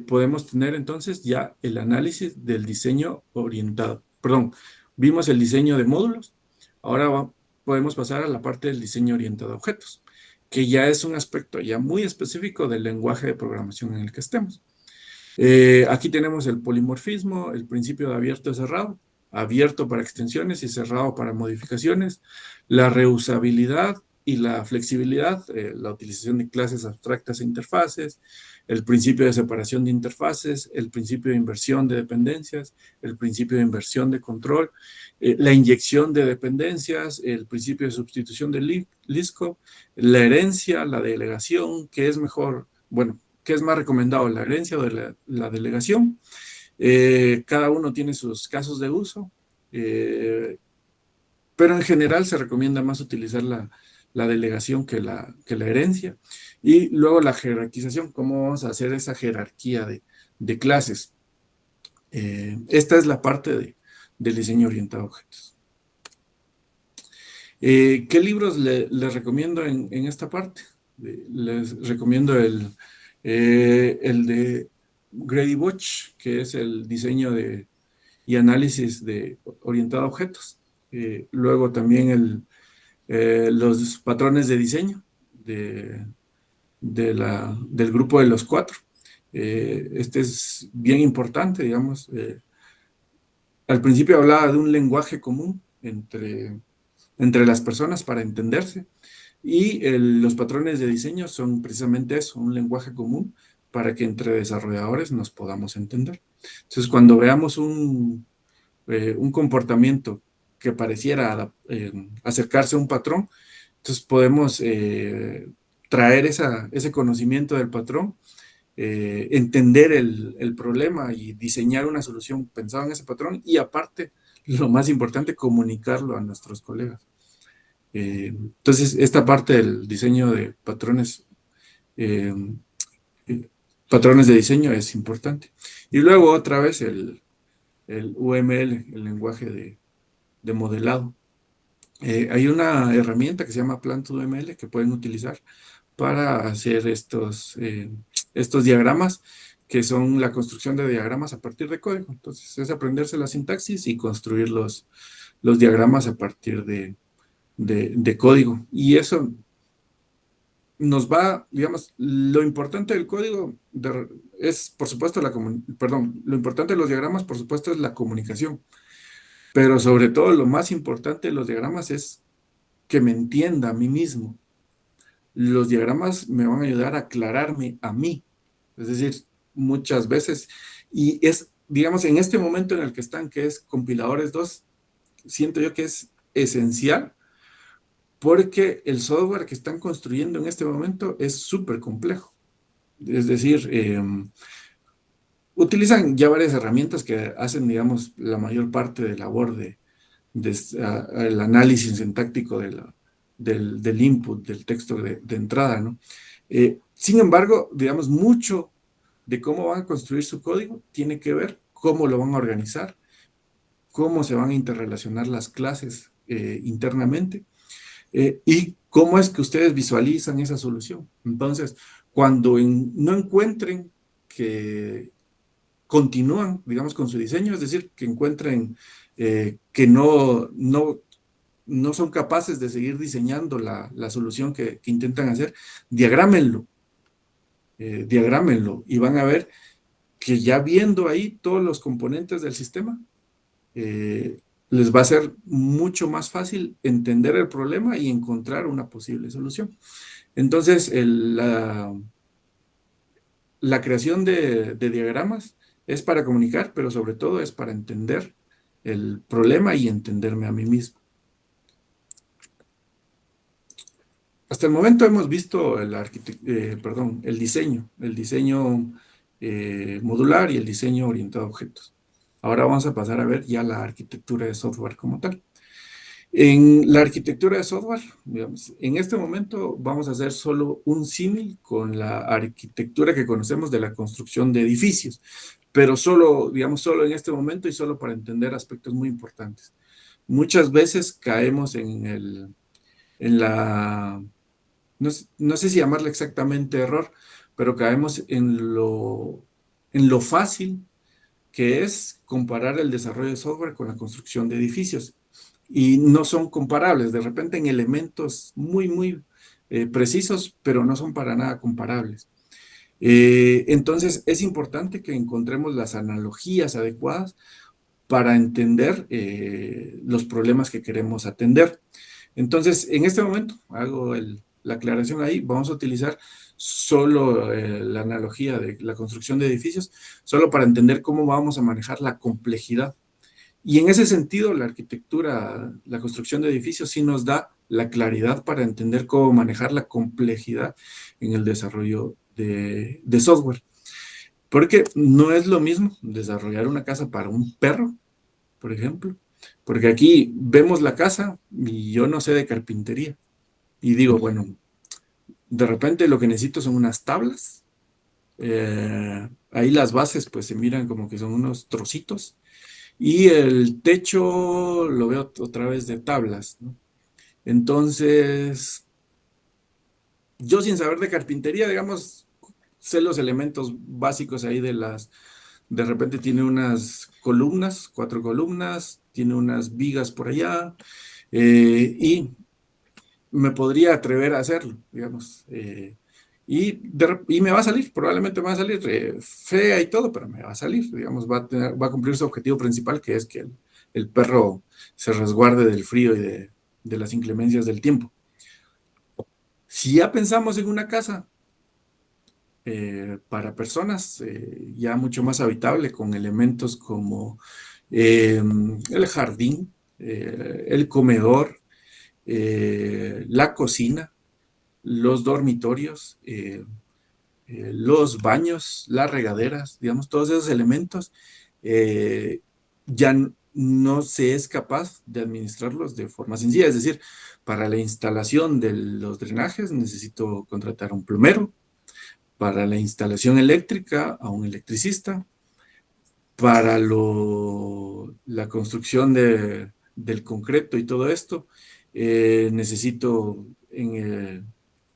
podemos tener entonces ya el análisis del diseño orientado. Perdón, vimos el diseño de módulos, ahora podemos pasar a la parte del diseño orientado a objetos, que ya es un aspecto ya muy específico del lenguaje de programación en el que estemos. Aquí tenemos el polimorfismo, el principio de abierto y cerrado, abierto para extensiones y cerrado para modificaciones, la reusabilidad y la flexibilidad, la utilización de clases abstractas e interfaces, el principio de separación de interfaces, el principio de inversión de dependencias, el principio de inversión de control, la inyección de dependencias, el principio de sustitución de Liskov, la herencia, la delegación, ¿qué es mejor? Bueno, ¿qué es más recomendado, la herencia o la delegación? Cada uno tiene sus casos de uso, pero en general se recomienda más utilizar la delegación que la herencia. Y luego la jerarquización, cómo vamos a hacer esa jerarquía de clases. Esta es la parte del diseño orientado a objetos. ¿Qué libros les recomiendo en esta parte? Les recomiendo el de Grady Butch, que es el diseño y análisis orientado a objetos. Luego también los patrones de diseño del grupo de los 4. Este es bien importante, digamos. Al principio hablaba de un lenguaje común entre las personas para entenderse. Y los patrones de diseño son precisamente eso, un lenguaje común para que entre desarrolladores nos podamos entender. Entonces, cuando veamos un comportamiento que pareciera acercarse a un patrón, entonces podemos traer ese conocimiento del patrón, entender el problema y diseñar una solución pensada en ese patrón y aparte, lo más importante, comunicarlo a nuestros colegas. Entonces, esta parte del diseño de patrones patrones de diseño es importante. Y luego otra vez el UML, el lenguaje de modelado. Hay una herramienta que se llama Plant2ML que pueden utilizar para hacer estos diagramas, que son la construcción de diagramas a partir de código. Entonces, es aprenderse la sintaxis y construir los diagramas a partir de código. Y eso nos va, digamos, lo importante del código es, por supuesto, lo importante de los diagramas, por supuesto, es la comunicación. Pero sobre todo, lo más importante de los diagramas es que me entienda a mí mismo. Los diagramas me van a ayudar a aclararme a mí. Es decir, muchas veces, y es, digamos, en este momento en el que están, que es compiladores 2, siento yo que es esencial porque el software que están construyendo en este momento es súper complejo. Es decir, utilizan ya varias herramientas que hacen, digamos, la mayor parte de labor el análisis sintáctico del input, del texto de entrada, ¿no? Sin embargo, digamos, mucho de cómo van a construir su código tiene que ver cómo lo van a organizar, cómo se van a interrelacionar las clases internamente, y cómo es que ustedes visualizan esa solución. Entonces, cuando no encuentren que continúan, digamos, con su diseño, es decir, que encuentren que no son capaces de seguir diseñando la solución que intentan hacer, diagrámenlo, y van a ver que ya viendo ahí todos los componentes del sistema, les va a ser mucho más fácil entender el problema y encontrar una posible solución. Entonces, la creación de diagramas es para comunicar, pero sobre todo es para entender el problema y entenderme a mí mismo. Hasta el momento hemos visto el diseño modular y el diseño orientado a objetos. Ahora vamos a pasar a ver ya la arquitectura de software como tal. En la arquitectura de software, digamos, en este momento vamos a hacer solo un símil con la arquitectura que conocemos de la construcción de edificios, pero solo, digamos, solo en este momento y solo para entender aspectos muy importantes. Muchas veces caemos en la, no sé si llamarle exactamente error, pero caemos en lo fácil que es comparar el desarrollo de software con la construcción de edificios. Y no son comparables, de repente en elementos muy, muy precisos, pero no son para nada comparables. Entonces, es importante que encontremos las analogías adecuadas para entender los problemas que queremos atender. Entonces, en este momento, hago la aclaración ahí, vamos a utilizar solo la analogía de la construcción de edificios, solo para entender cómo vamos a manejar la complejidad. Y en ese sentido, la arquitectura, la construcción de edificios sí nos da la claridad para entender cómo manejar la complejidad en el desarrollo de software. Porque no es lo mismo desarrollar una casa para un perro, por ejemplo, porque aquí vemos la casa y yo no sé de carpintería. Y digo, bueno, de repente lo que necesito son unas tablas. Ahí las bases pues se miran como que son unos trocitos. Y el techo lo veo otra vez de tablas, ¿no? Entonces, yo sin saber de carpintería, digamos, sé los elementos básicos ahí de repente tiene unas columnas, 4 columnas, tiene unas vigas por allá, y me podría atrever a hacerlo, digamos. Y me va a salir, probablemente me va a salir fea y todo, pero me va a salir, digamos, va a cumplir su objetivo principal, que es que el perro se resguarde del frío y de las inclemencias del tiempo. Si ya pensamos en una casa para personas ya mucho más habitable, con elementos como el jardín, el comedor, la cocina, los dormitorios, los baños, las regaderas, digamos, todos esos elementos, ya no se es capaz de administrarlos de forma sencilla. Es decir, para la instalación de los drenajes necesito contratar un plomero, para la instalación eléctrica a un electricista, para la construcción del concreto y todo esto, necesito, en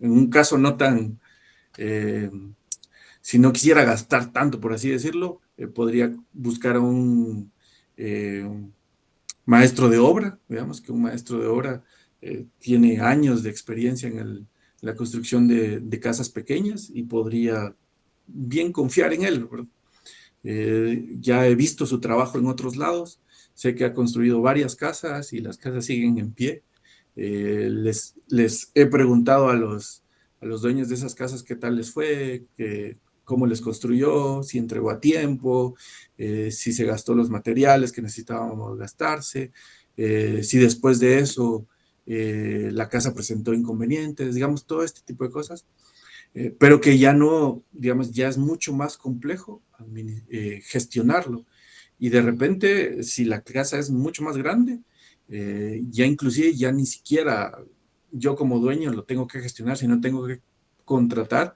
un caso no tan, eh, si no quisiera gastar tanto, por así decirlo, podría buscar a un maestro de obra, digamos que un maestro de obra tiene años de experiencia la construcción de casas pequeñas y podría bien confiar en él, ¿verdad? Ya he visto su trabajo en otros lados, sé que ha construido varias casas y las casas siguen en pie. Les he preguntado a los dueños de esas casas qué tal les fue, cómo les construyó, si entregó a tiempo, si se gastó los materiales que necesitábamos gastarse, si después de eso la casa presentó inconvenientes, digamos, todo este tipo de cosas, pero que ya no, digamos, ya es mucho más complejo gestionarlo. Y de repente, si la casa es mucho más grande, ya inclusive ya ni siquiera yo como dueño lo tengo que gestionar, sino tengo que contratar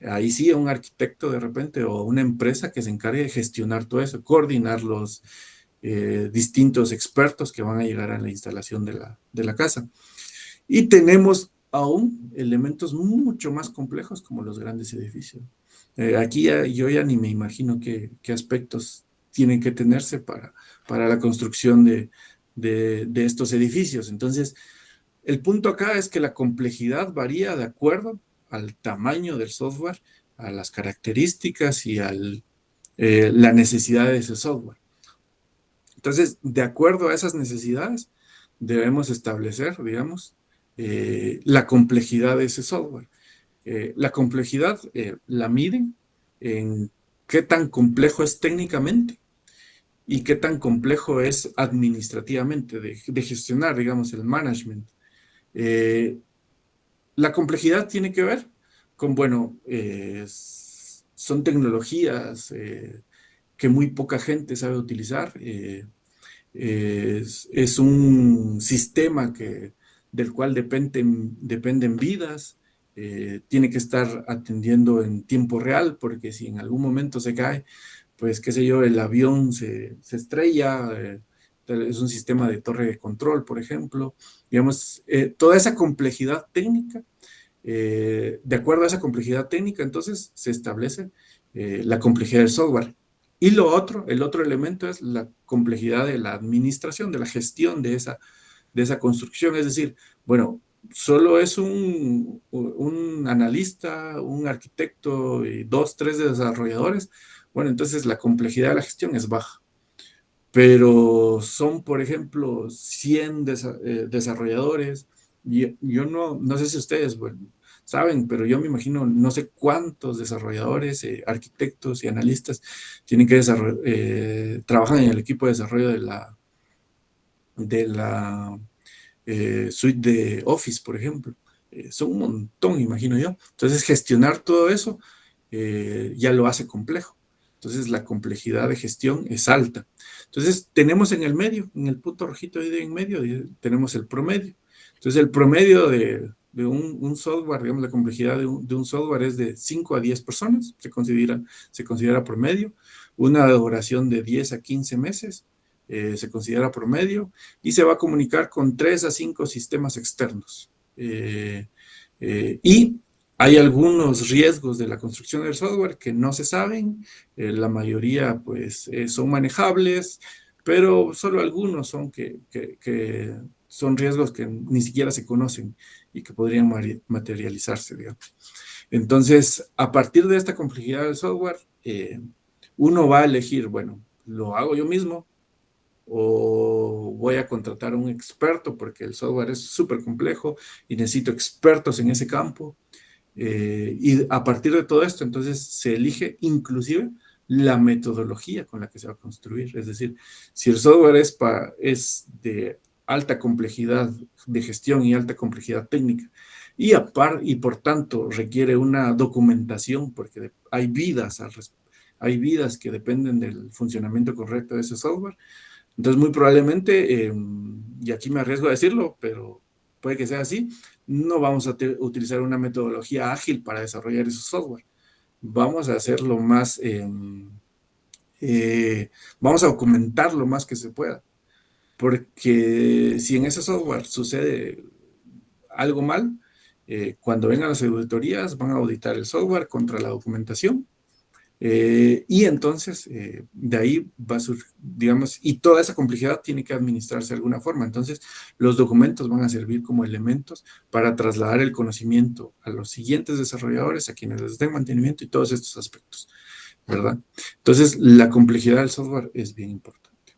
ahí sí a un arquitecto de repente o una empresa que se encargue de gestionar todo eso, coordinar los distintos expertos que van a llegar a la instalación de la casa. Y tenemos aún elementos mucho más complejos como los grandes edificios. Aquí yo ya ni me imagino qué aspectos tienen que tenerse para la construcción de estos edificios. Entonces, el punto acá es que la complejidad varía de acuerdo al tamaño del software, a las características y a la necesidad de ese software. Entonces, de acuerdo a esas necesidades, debemos establecer, digamos, la complejidad de ese software. La complejidad la miden en qué tan complejo es técnicamente y qué tan complejo es administrativamente de gestionar, digamos, el management. Eh, la complejidad tiene que ver con, bueno, son tecnologías que muy poca gente sabe utilizar. Es un sistema del cual dependen vidas, tiene que estar atendiendo en tiempo real, porque si en algún momento se cae, pues qué sé yo, el avión se estrella, es un sistema de torre de control, por ejemplo. Digamos, toda esa complejidad técnica, de acuerdo a esa complejidad técnica, entonces se establece la complejidad del software. Y el otro elemento es la complejidad de la administración, de la gestión de esa construcción. Es decir, bueno, solo es un analista, un arquitecto y dos, tres desarrolladores. Bueno, entonces la complejidad de la gestión es baja. Pero son, por ejemplo, 100 desarrolladores. Y yo no sé si ustedes, bueno, saben, pero yo me imagino no sé cuántos desarrolladores, arquitectos y analistas tienen que trabajan en el equipo de desarrollo de la suite de Office, por ejemplo. Son un montón, imagino yo. Entonces, gestionar todo eso ya lo hace complejo. Entonces, la complejidad de gestión es alta. Entonces, tenemos en el medio, en el punto rojito ahí de en medio, tenemos el promedio. Entonces, el promedio de un software, digamos, la complejidad de un software es de 5 a 10 personas, se considera promedio. Una duración de 10 a 15 meses se considera promedio y se va a comunicar con 3 a 5 sistemas externos. Y hay algunos riesgos de la construcción del software que no se saben, la mayoría pues son manejables, pero solo algunos que son riesgos que ni siquiera se conocen y que podrían materializarse, digamos. Entonces, a partir de esta complejidad del software, uno va a elegir, bueno, lo hago yo mismo, o voy a contratar a un experto porque el software es súper complejo y necesito expertos en ese campo. Y a partir de todo esto, entonces se elige inclusive la metodología con la que se va a construir. Es decir, si el software es de alta complejidad de gestión y alta complejidad técnica, y por tanto requiere una documentación, porque hay vidas que dependen del funcionamiento correcto de ese software. Entonces, muy probablemente, y aquí me arriesgo a decirlo, pero puede que sea así, no vamos a utilizar una metodología ágil para desarrollar ese software. vamos a hacerlo más, vamos a documentar lo más que se pueda, porque si en ese software sucede algo mal, cuando vengan las auditorías van a auditar el software contra la documentación. Y entonces, de ahí va a surgir, digamos, y toda esa complejidad tiene que administrarse de alguna forma. Entonces, los documentos van a servir como elementos para trasladar el conocimiento a los siguientes desarrolladores, a quienes les den mantenimiento y todos estos aspectos, ¿verdad? Entonces, la complejidad del software es bien importante.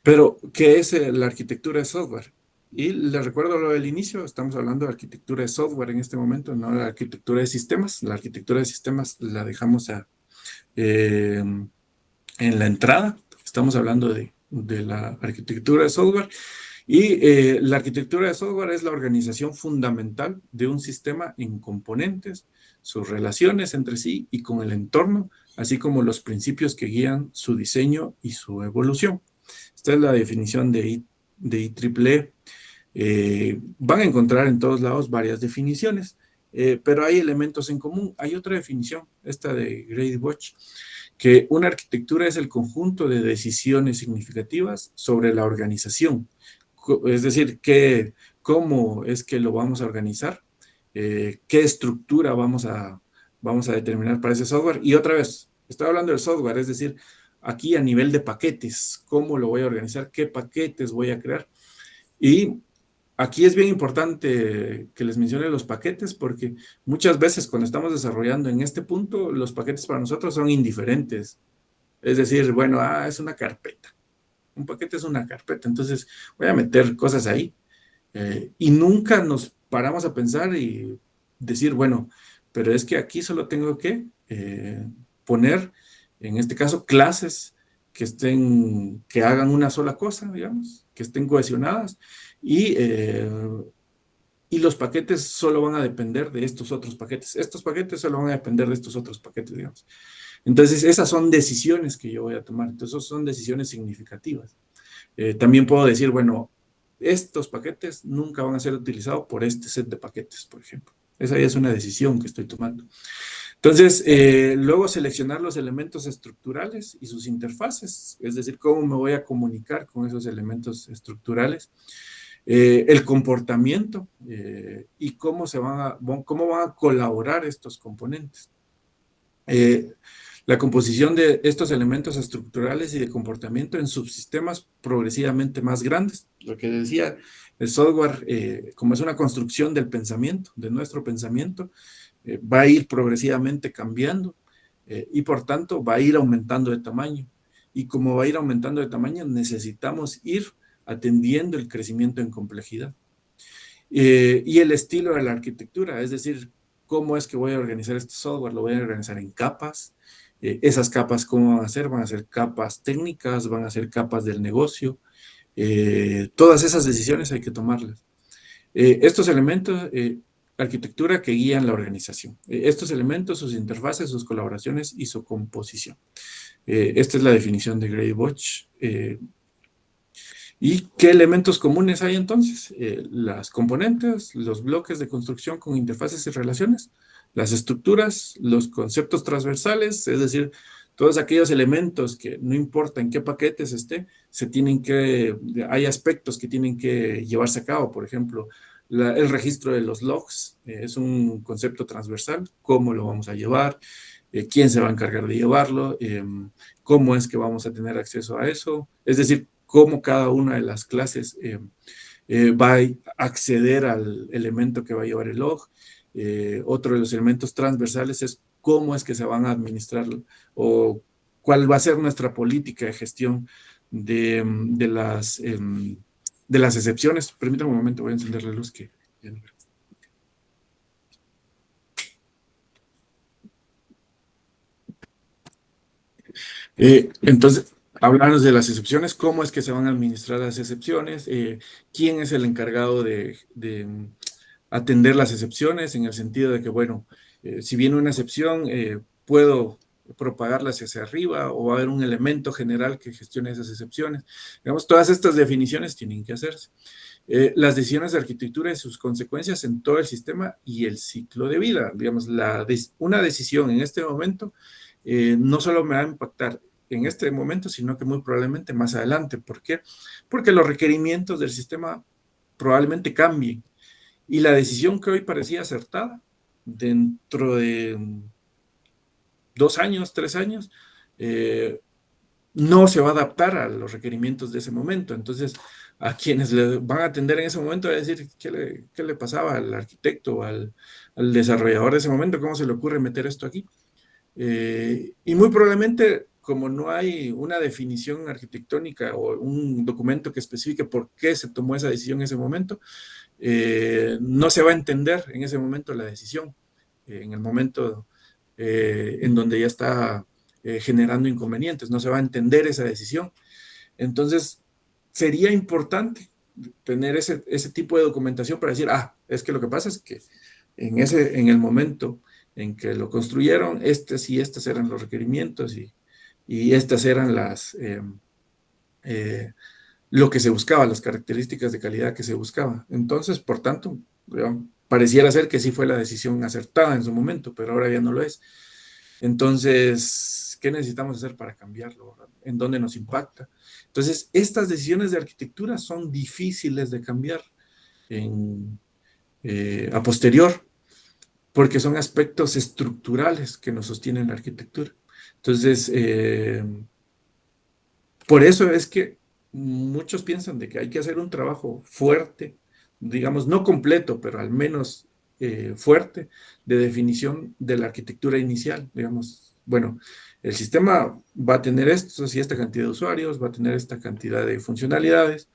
Pero, ¿qué es la arquitectura de software? Y les recuerdo lo del inicio, estamos hablando de arquitectura de software en este momento, no de arquitectura de sistemas. La arquitectura de sistemas la dejamos en la entrada. Estamos hablando de la arquitectura de software. Y la arquitectura de software es la organización fundamental de un sistema en componentes, sus relaciones entre sí y con el entorno, así como los principios que guían su diseño y su evolución. Esta es la definición de IEEE. Van a encontrar en todos lados varias definiciones, pero hay elementos en común. Hay otra definición, esta de Grady Bosch, que una arquitectura es el conjunto de decisiones significativas sobre la organización. Es decir, cómo es que lo vamos a organizar, qué estructura vamos a determinar para ese software. Y otra vez, estoy hablando del software, es decir, aquí a nivel de paquetes, cómo lo voy a organizar, qué paquetes voy a crear. Y aquí es bien importante que les mencione los paquetes, porque muchas veces cuando estamos desarrollando en este punto, los paquetes para nosotros son indiferentes. Es decir, bueno, es una carpeta. Un paquete es una carpeta, entonces voy a meter cosas ahí. Y nunca nos paramos a pensar y decir, bueno, pero es que aquí solo tengo que poner, en este caso, clases que hagan una sola cosa, digamos, que estén cohesionadas y los paquetes solo van a depender de estos otros paquetes. Estos paquetes solo van a depender de estos otros paquetes, digamos. Entonces, esas son decisiones que yo voy a tomar. Entonces, esas son decisiones significativas. También puedo decir, bueno, estos paquetes nunca van a ser utilizados por este set de paquetes, por ejemplo. Esa ya es una decisión que estoy tomando. Entonces, luego seleccionar los elementos estructurales y sus interfaces, es decir, cómo me voy a comunicar con esos elementos estructurales, el comportamiento y cómo van a colaborar estos componentes. La composición de estos elementos estructurales y de comportamiento en subsistemas progresivamente más grandes. Lo que decía, el software, como es una construcción del pensamiento, de nuestro pensamiento, va a ir progresivamente cambiando y por tanto va a ir aumentando de tamaño. Y como va a ir aumentando de tamaño, necesitamos ir atendiendo el crecimiento en complejidad. Y el estilo de la arquitectura, es decir, cómo es que voy a organizar este software, lo voy a organizar en capas. Esas capas, ¿cómo van a ser? Van a ser capas técnicas, van a ser capas del negocio. Todas esas decisiones hay que tomarlas. Estos elementos, arquitectura que guían la organización. Estos elementos, sus interfaces, sus colaboraciones y su composición. Esta es la definición de Grady Bosch. ¿Y qué elementos comunes hay entonces? Las componentes, los bloques de construcción con interfaces y relaciones, las estructuras, los conceptos transversales, es decir, todos aquellos elementos que no importa en qué paquetes esté, hay aspectos que tienen que llevarse a cabo. Por ejemplo, el registro de los logs es un concepto transversal, cómo lo vamos a llevar, quién se va a encargar de llevarlo, cómo es que vamos a tener acceso a eso, es decir, cómo cada una de las clases va a acceder al elemento que va a llevar el log. Otro de los elementos transversales es cómo es que se van a administrar o cuál va a ser nuestra política de gestión de las excepciones. Permítame un momento, voy a encender la luz que... Entonces, hablarnos de las excepciones, cómo es que se van a administrar las excepciones, quién es el encargado de atender las excepciones, en el sentido de que, bueno, si viene una excepción, puedo propagarlas hacia arriba, o va a haber un elemento general que gestione esas excepciones. Digamos, todas estas definiciones tienen que hacerse. Las decisiones de arquitectura y sus consecuencias en todo el sistema y el ciclo de vida. Digamos, una decisión en este momento no solo me va a impactar en este momento, sino que muy probablemente más adelante. ¿Por qué? Porque los requerimientos del sistema probablemente cambien. Y la decisión que hoy parecía acertada, dentro de 2 años, 3 años, no se va a adaptar a los requerimientos de ese momento. Entonces, a quienes le van a atender en ese momento, va a decir qué le pasaba al arquitecto, al desarrollador de ese momento, cómo se le ocurre meter esto aquí. Y muy probablemente, como no hay una definición arquitectónica o un documento que especifique por qué se tomó esa decisión en ese momento, no se va a entender en ese momento la decisión, en el momento en donde ya está generando inconvenientes, no se va a entender esa decisión. Entonces, sería importante tener ese tipo de documentación para decir, es que lo que pasa es que en el momento en que lo construyeron, estos y estos eran los requerimientos y estas eran lo que se buscaba, las características de calidad que se buscaba. Entonces, por tanto, pareciera ser que sí fue la decisión acertada en su momento, pero ahora ya no lo es. Entonces, ¿qué necesitamos hacer para cambiarlo? ¿En dónde nos impacta? Entonces, estas decisiones de arquitectura son difíciles de cambiar a posterior, porque son aspectos estructurales que nos sostienen la arquitectura. Entonces, por eso es que muchos piensan de que hay que hacer un trabajo fuerte, digamos, no completo, pero al menos fuerte, de definición de la arquitectura inicial. Digamos, bueno, el sistema va a tener esto, y esta cantidad de usuarios, va a tener esta cantidad de funcionalidades,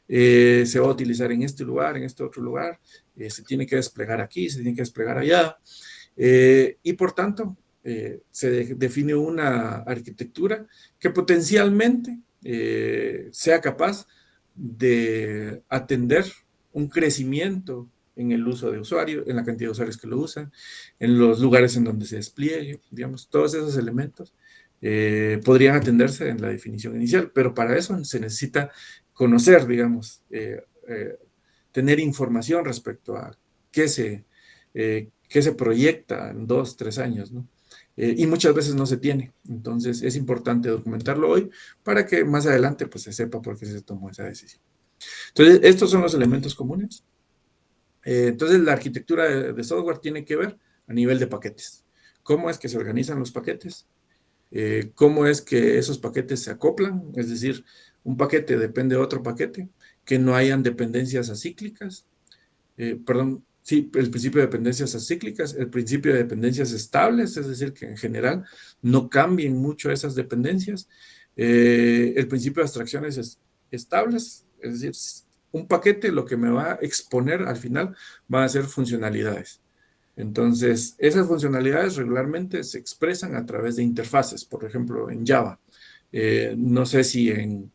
se va a utilizar en este lugar, en este otro lugar, se tiene que desplegar aquí, se tiene que desplegar allá, y por tanto, se define una arquitectura que potencialmente sea capaz de atender un crecimiento en el uso de usuarios, en la cantidad de usuarios que lo usan, en los lugares en donde se despliegue, digamos, todos esos elementos podrían atenderse en la definición inicial, pero para eso se necesita conocer, digamos, tener información respecto a qué qué se proyecta en 2, 3 años, ¿no? Y muchas veces no se tiene. Entonces es importante documentarlo hoy para que más adelante pues se sepa por qué se tomó esa decisión. Entonces, estos son los elementos comunes. Entonces, la arquitectura de software tiene que ver a nivel de paquetes. ¿Cómo es que se organizan los paquetes? ¿Cómo es que esos paquetes se acoplan? Es decir, un paquete depende de otro paquete, que no hayan dependencias acíclicas, perdón, sí, el principio de dependencias acíclicas, el principio de dependencias estables, es decir, que en general no cambien mucho esas dependencias, el principio de abstracciones estables, es decir, un paquete lo que me va a exponer al final va a ser funcionalidades. Entonces, esas funcionalidades regularmente se expresan a través de interfaces, por ejemplo, en Java. No sé si en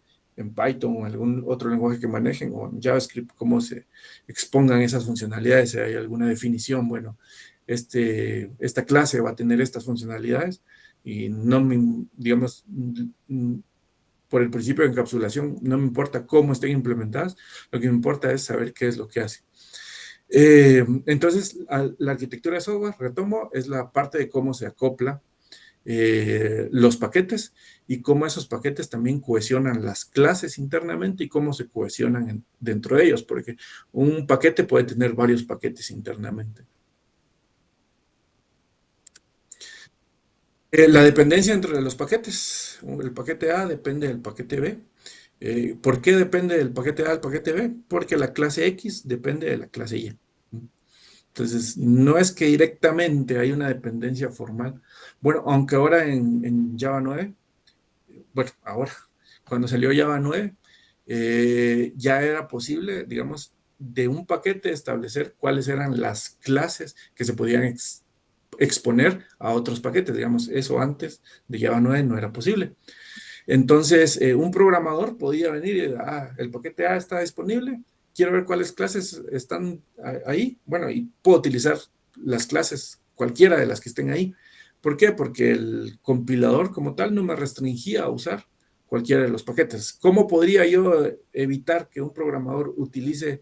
Python o algún otro lenguaje que manejen, o en JavaScript, cómo se expongan esas funcionalidades, si hay alguna definición, bueno, esta clase va a tener estas funcionalidades y no me, digamos, por el principio de encapsulación, no me importa cómo estén implementadas, lo que me importa es saber qué es lo que hace. Entonces, la arquitectura de software, retomo, es la parte de cómo se acopla los paquetes y cómo esos paquetes también cohesionan las clases internamente y cómo se cohesionan dentro de ellos, porque un paquete puede tener varios paquetes internamente. La dependencia entre los paquetes. El paquete A depende del paquete B. ¿Por qué depende del paquete A del paquete B? Porque la clase X depende de la clase Y. Entonces, no es que directamente hay una dependencia formal. Bueno, aunque ahora en Java 9, bueno, ahora, cuando salió Java 9, ya era posible, digamos, de un paquete establecer cuáles eran las clases que se podían exponer a otros paquetes. Digamos, eso antes de Java 9 no era posible. Entonces, un programador podía venir y el paquete A está disponible, quiero ver cuáles clases están ahí, bueno, y puedo utilizar las clases, cualquiera de las que estén ahí, ¿Por qué? Porque el compilador como tal no me restringía a usar cualquiera de los paquetes. ¿Cómo podría yo evitar que un programador utilice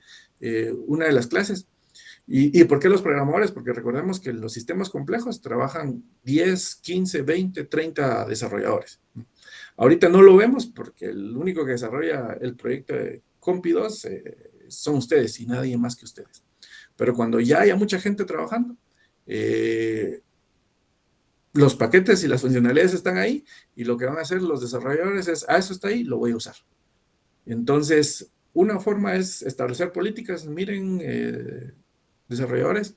una de las clases? ¿Y por qué los programadores? Porque recordemos que los sistemas complejos trabajan 10, 15, 20, 30 desarrolladores. Ahorita no lo vemos porque el único que desarrolla el proyecto de Compi2 son ustedes y nadie más que ustedes. Pero cuando ya haya mucha gente trabajando, eh, los paquetes y las funcionalidades están ahí y lo que van a hacer los desarrolladores es, eso está ahí, lo voy a usar. Entonces, una forma es establecer políticas. Miren, desarrolladores,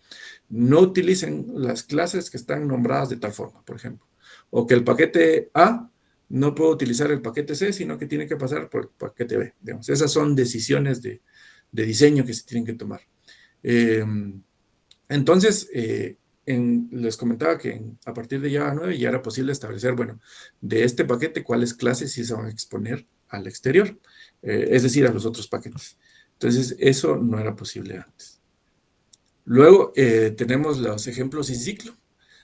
no utilicen las clases que están nombradas de tal forma, por ejemplo. O que el paquete A no puede utilizar el paquete C, sino que tiene que pasar por el paquete B. Digamos. Esas son decisiones de diseño que se tienen que tomar. Eh, entonces, les comentaba que a partir de Java 9 ya era posible establecer, bueno, de este paquete, cuáles clases sí se van a exponer al exterior, es decir, a los otros paquetes. Entonces, eso no era posible antes. Luego tenemos los ejemplos sin ciclo.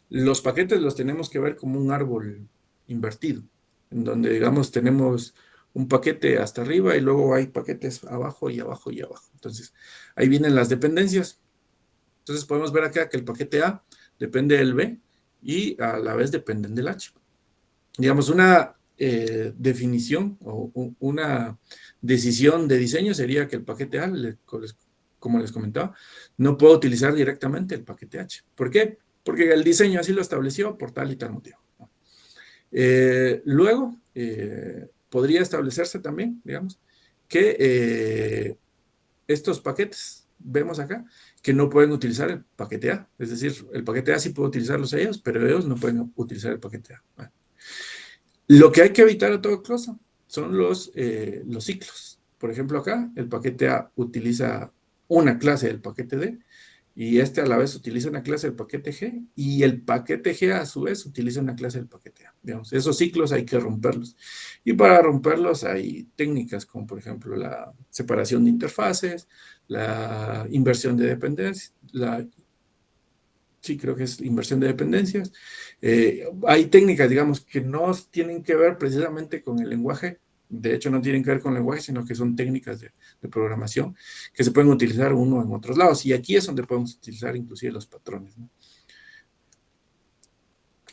Los paquetes los tenemos que ver como un árbol invertido, en donde, digamos, tenemos un paquete hasta arriba y luego hay paquetes abajo y abajo y abajo. Entonces, ahí vienen las dependencias. Entonces, podemos ver acá que el paquete A depende del B y a la vez dependen del H. Digamos, una definición o una decisión de diseño sería que el paquete A, como les comentaba, no puedo utilizar directamente el paquete H. ¿Por qué? Porque el diseño así lo estableció por tal y tal motivo. Luego, podría establecerse también, digamos, que estos paquetes, vemos acá, que no pueden utilizar el paquete A. Es decir, el paquete A sí puede utilizarlos ellos, pero ellos no pueden utilizar el paquete A. Bueno, lo que hay que evitar a toda costa son los ciclos. Por ejemplo, acá el paquete A utiliza una clase del paquete D y este a la vez utiliza una clase del paquete G y el paquete G a su vez utiliza una clase del paquete A. Digamos, esos ciclos hay que romperlos. Y para romperlos hay técnicas como por ejemplo la separación de interfaces, la inversión de dependencias, sí, creo que es inversión de dependencias. Hay técnicas, digamos, que no tienen que ver precisamente con el lenguaje, de hecho no tienen que ver con el lenguaje, sino que son técnicas de programación que se pueden utilizar uno en otros lados. Y aquí es donde podemos utilizar inclusive los patrones, ¿no?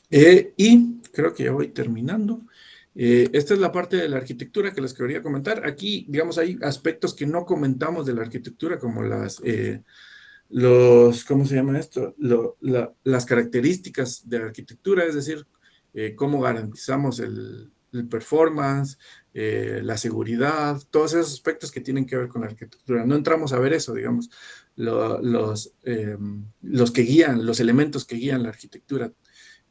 Y creo que ya voy terminando. Esta es la parte de la arquitectura que les quería comentar. Aquí, digamos, hay aspectos que no comentamos de la arquitectura, como ¿cómo se llama esto? Las características de la arquitectura, es decir, cómo garantizamos el performance, la seguridad, todos esos aspectos que tienen que ver con la arquitectura. No entramos a ver eso, digamos, los que guían, los elementos que guían la arquitectura.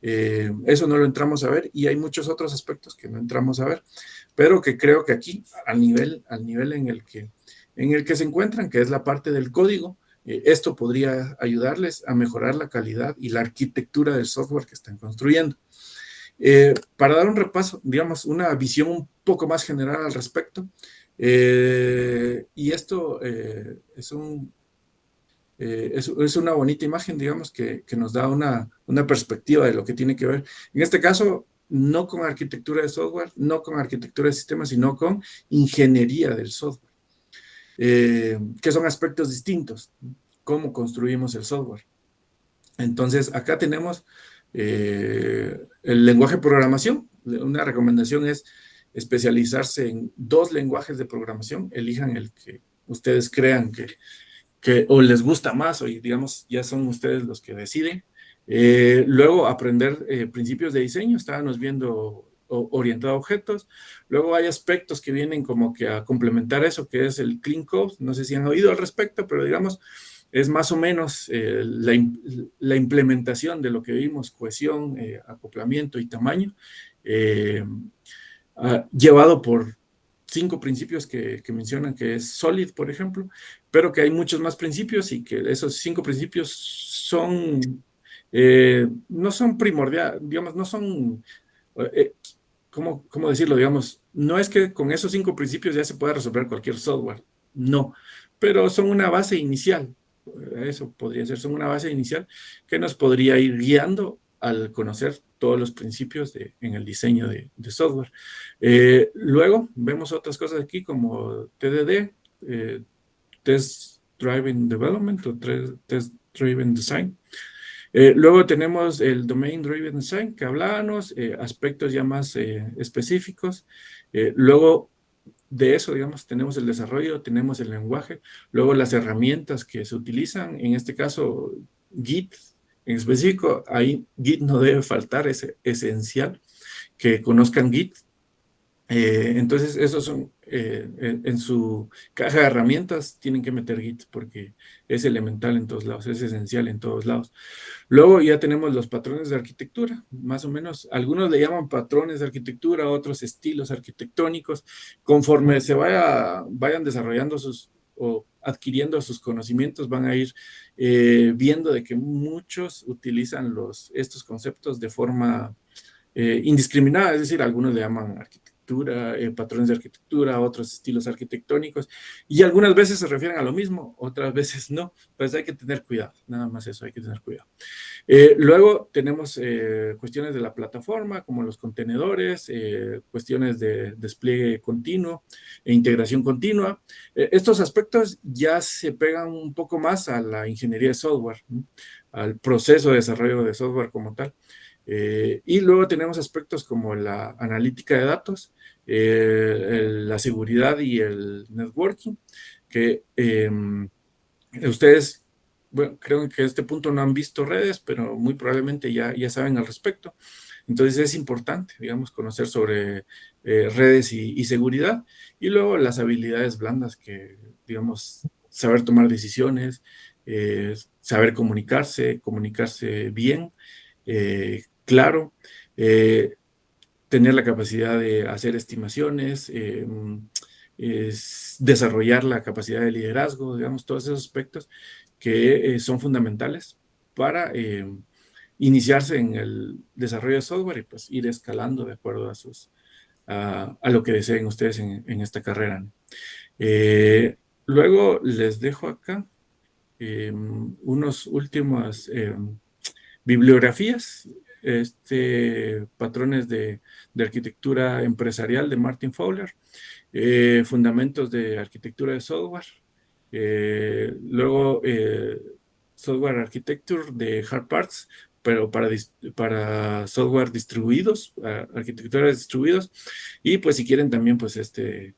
Eso no lo entramos a ver y hay muchos otros aspectos que no entramos a ver, pero que creo que aquí, al nivel en el que se encuentran, que es la parte del código, esto podría ayudarles a mejorar la calidad y la arquitectura del software que están construyendo. Para dar un repaso, digamos, una visión un poco más general al respecto, y esto es una bonita imagen, digamos, que nos da una perspectiva de lo que tiene que ver. En este caso, no con arquitectura de software, no con arquitectura de sistemas, sino con ingeniería del software, que son aspectos distintos, cómo construimos el software. Entonces, acá tenemos el lenguaje de programación. Una recomendación es especializarse en 2 lenguajes de programación. Elijan el que ustedes crean que o les gusta más, o digamos, ya son ustedes los que deciden. Luego, aprender principios de diseño. Estábamos viendo orientado a objetos. Luego hay aspectos que vienen como que a complementar eso, que es el clean code. No sé si han oído al respecto, pero digamos, es más o menos la implementación de lo que vimos, cohesión, acoplamiento y tamaño, llevado por 5 principios que mencionan, que es SOLID, por ejemplo, pero que hay muchos más principios y que esos 5 principios no son primordiales, digamos, no son, eh, ¿cómo decirlo? Digamos, no es que con esos 5 principios ya se pueda resolver cualquier software, no, pero son una base inicial, eso podría ser, son una base inicial que nos podría ir guiando al conocer todos los principios en el diseño de software. Luego vemos otras cosas aquí como TDD, Test Driven Development o Test Driven Design. Luego tenemos el Domain Driven Design, que hablábamos, aspectos ya más específicos. Luego de eso, digamos, tenemos el desarrollo, tenemos el lenguaje, luego las herramientas que se utilizan, en este caso Git en específico, ahí Git no debe faltar, es esencial que conozcan Git. Entonces, esos son, en su caja de herramientas tienen que meter Git porque es elemental en todos lados, es esencial en todos lados. Luego ya tenemos los patrones de arquitectura, más o menos, algunos le llaman patrones de arquitectura, otros estilos arquitectónicos. Conforme se vayan desarrollando o adquiriendo sus conocimientos, van a ir viendo de que muchos utilizan estos conceptos de forma indiscriminada, es decir, algunos le llaman arquitectura, patrones de arquitectura, otros estilos arquitectónicos, y algunas veces se refieren a lo mismo, otras veces no, pues hay que tener cuidado, nada más eso, hay que tener cuidado. Luego tenemos cuestiones de la plataforma, como los contenedores, cuestiones de despliegue continuo e integración continua. Estos aspectos ya se pegan un poco más a la ingeniería de software, ¿no? Al proceso de desarrollo de software como tal. Y luego tenemos aspectos como la analítica de datos, la seguridad y el networking, que ustedes, bueno, creo que a este punto no han visto redes, pero muy probablemente ya saben al respecto. Entonces es importante, digamos, conocer sobre redes y seguridad. Y luego las habilidades blandas que, digamos, saber tomar decisiones, saber comunicarse bien, claro, tener la capacidad de hacer estimaciones, desarrollar la capacidad de liderazgo, digamos, todos esos aspectos que son fundamentales para iniciarse en el desarrollo de software y pues ir escalando de acuerdo a lo que deseen ustedes en esta carrera, ¿no? Luego les dejo acá unos últimos bibliografías, patrones de arquitectura empresarial de Martin Fowler, fundamentos de arquitectura de software, luego Software Architecture de Hard Parts, pero para software distribuidos, arquitectura de distribuidos, y pues si quieren también pues de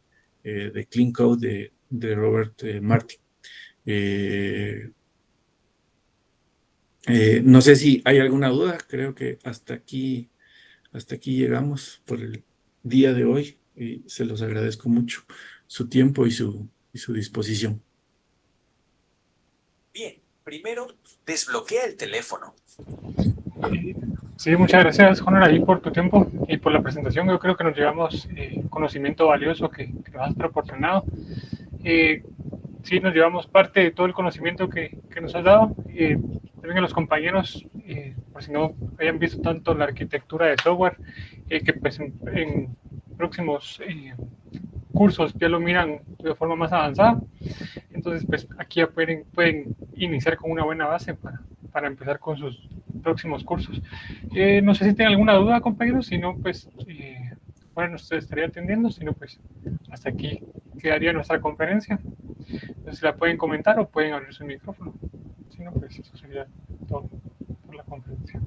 Clean Code de Robert Martin. No sé si hay alguna duda, creo que hasta aquí llegamos por el día de hoy y se los agradezco mucho su tiempo y su disposición. Bien, primero desbloquea el teléfono. Sí, muchas gracias, Honor, ahí por tu tiempo y por la presentación. Yo creo que nos llevamos conocimiento valioso que nos has proporcionado. Sí, nos llevamos parte de todo el conocimiento que nos has dado. También a los compañeros, por si no hayan visto tanto la arquitectura de software, que pues en próximos cursos ya lo miran de forma más avanzada. Entonces, pues aquí ya pueden iniciar con una buena base para empezar con sus próximos cursos. No sé si tienen alguna duda, compañeros, si no, pues, bueno, nos estaría atendiendo, si no, pues, hasta aquí quedaría nuestra conferencia. Entonces, la pueden comentar o pueden abrir su micrófono. Si no, pues, eso sería todo por la conferencia.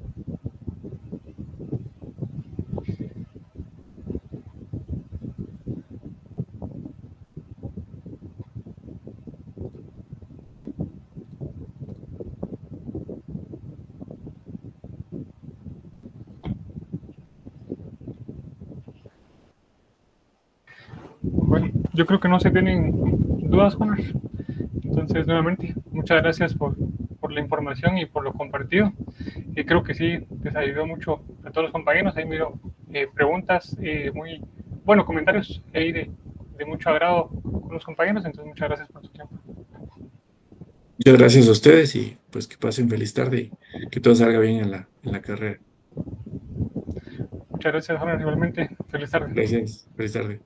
Bueno, yo creo que no se tienen dudas, Juan. Entonces, nuevamente, muchas gracias por la información y por lo compartido. Creo que sí, les ayudó mucho a todos los compañeros. Ahí miro preguntas, muy buenos comentarios ahí de mucho agrado con los compañeros. Entonces, muchas gracias por su tiempo. Muchas gracias a ustedes y pues que pasen feliz tarde y que todo salga bien en la carrera. Muchas gracias, Juan, igualmente. Feliz tarde. Gracias. Feliz tarde.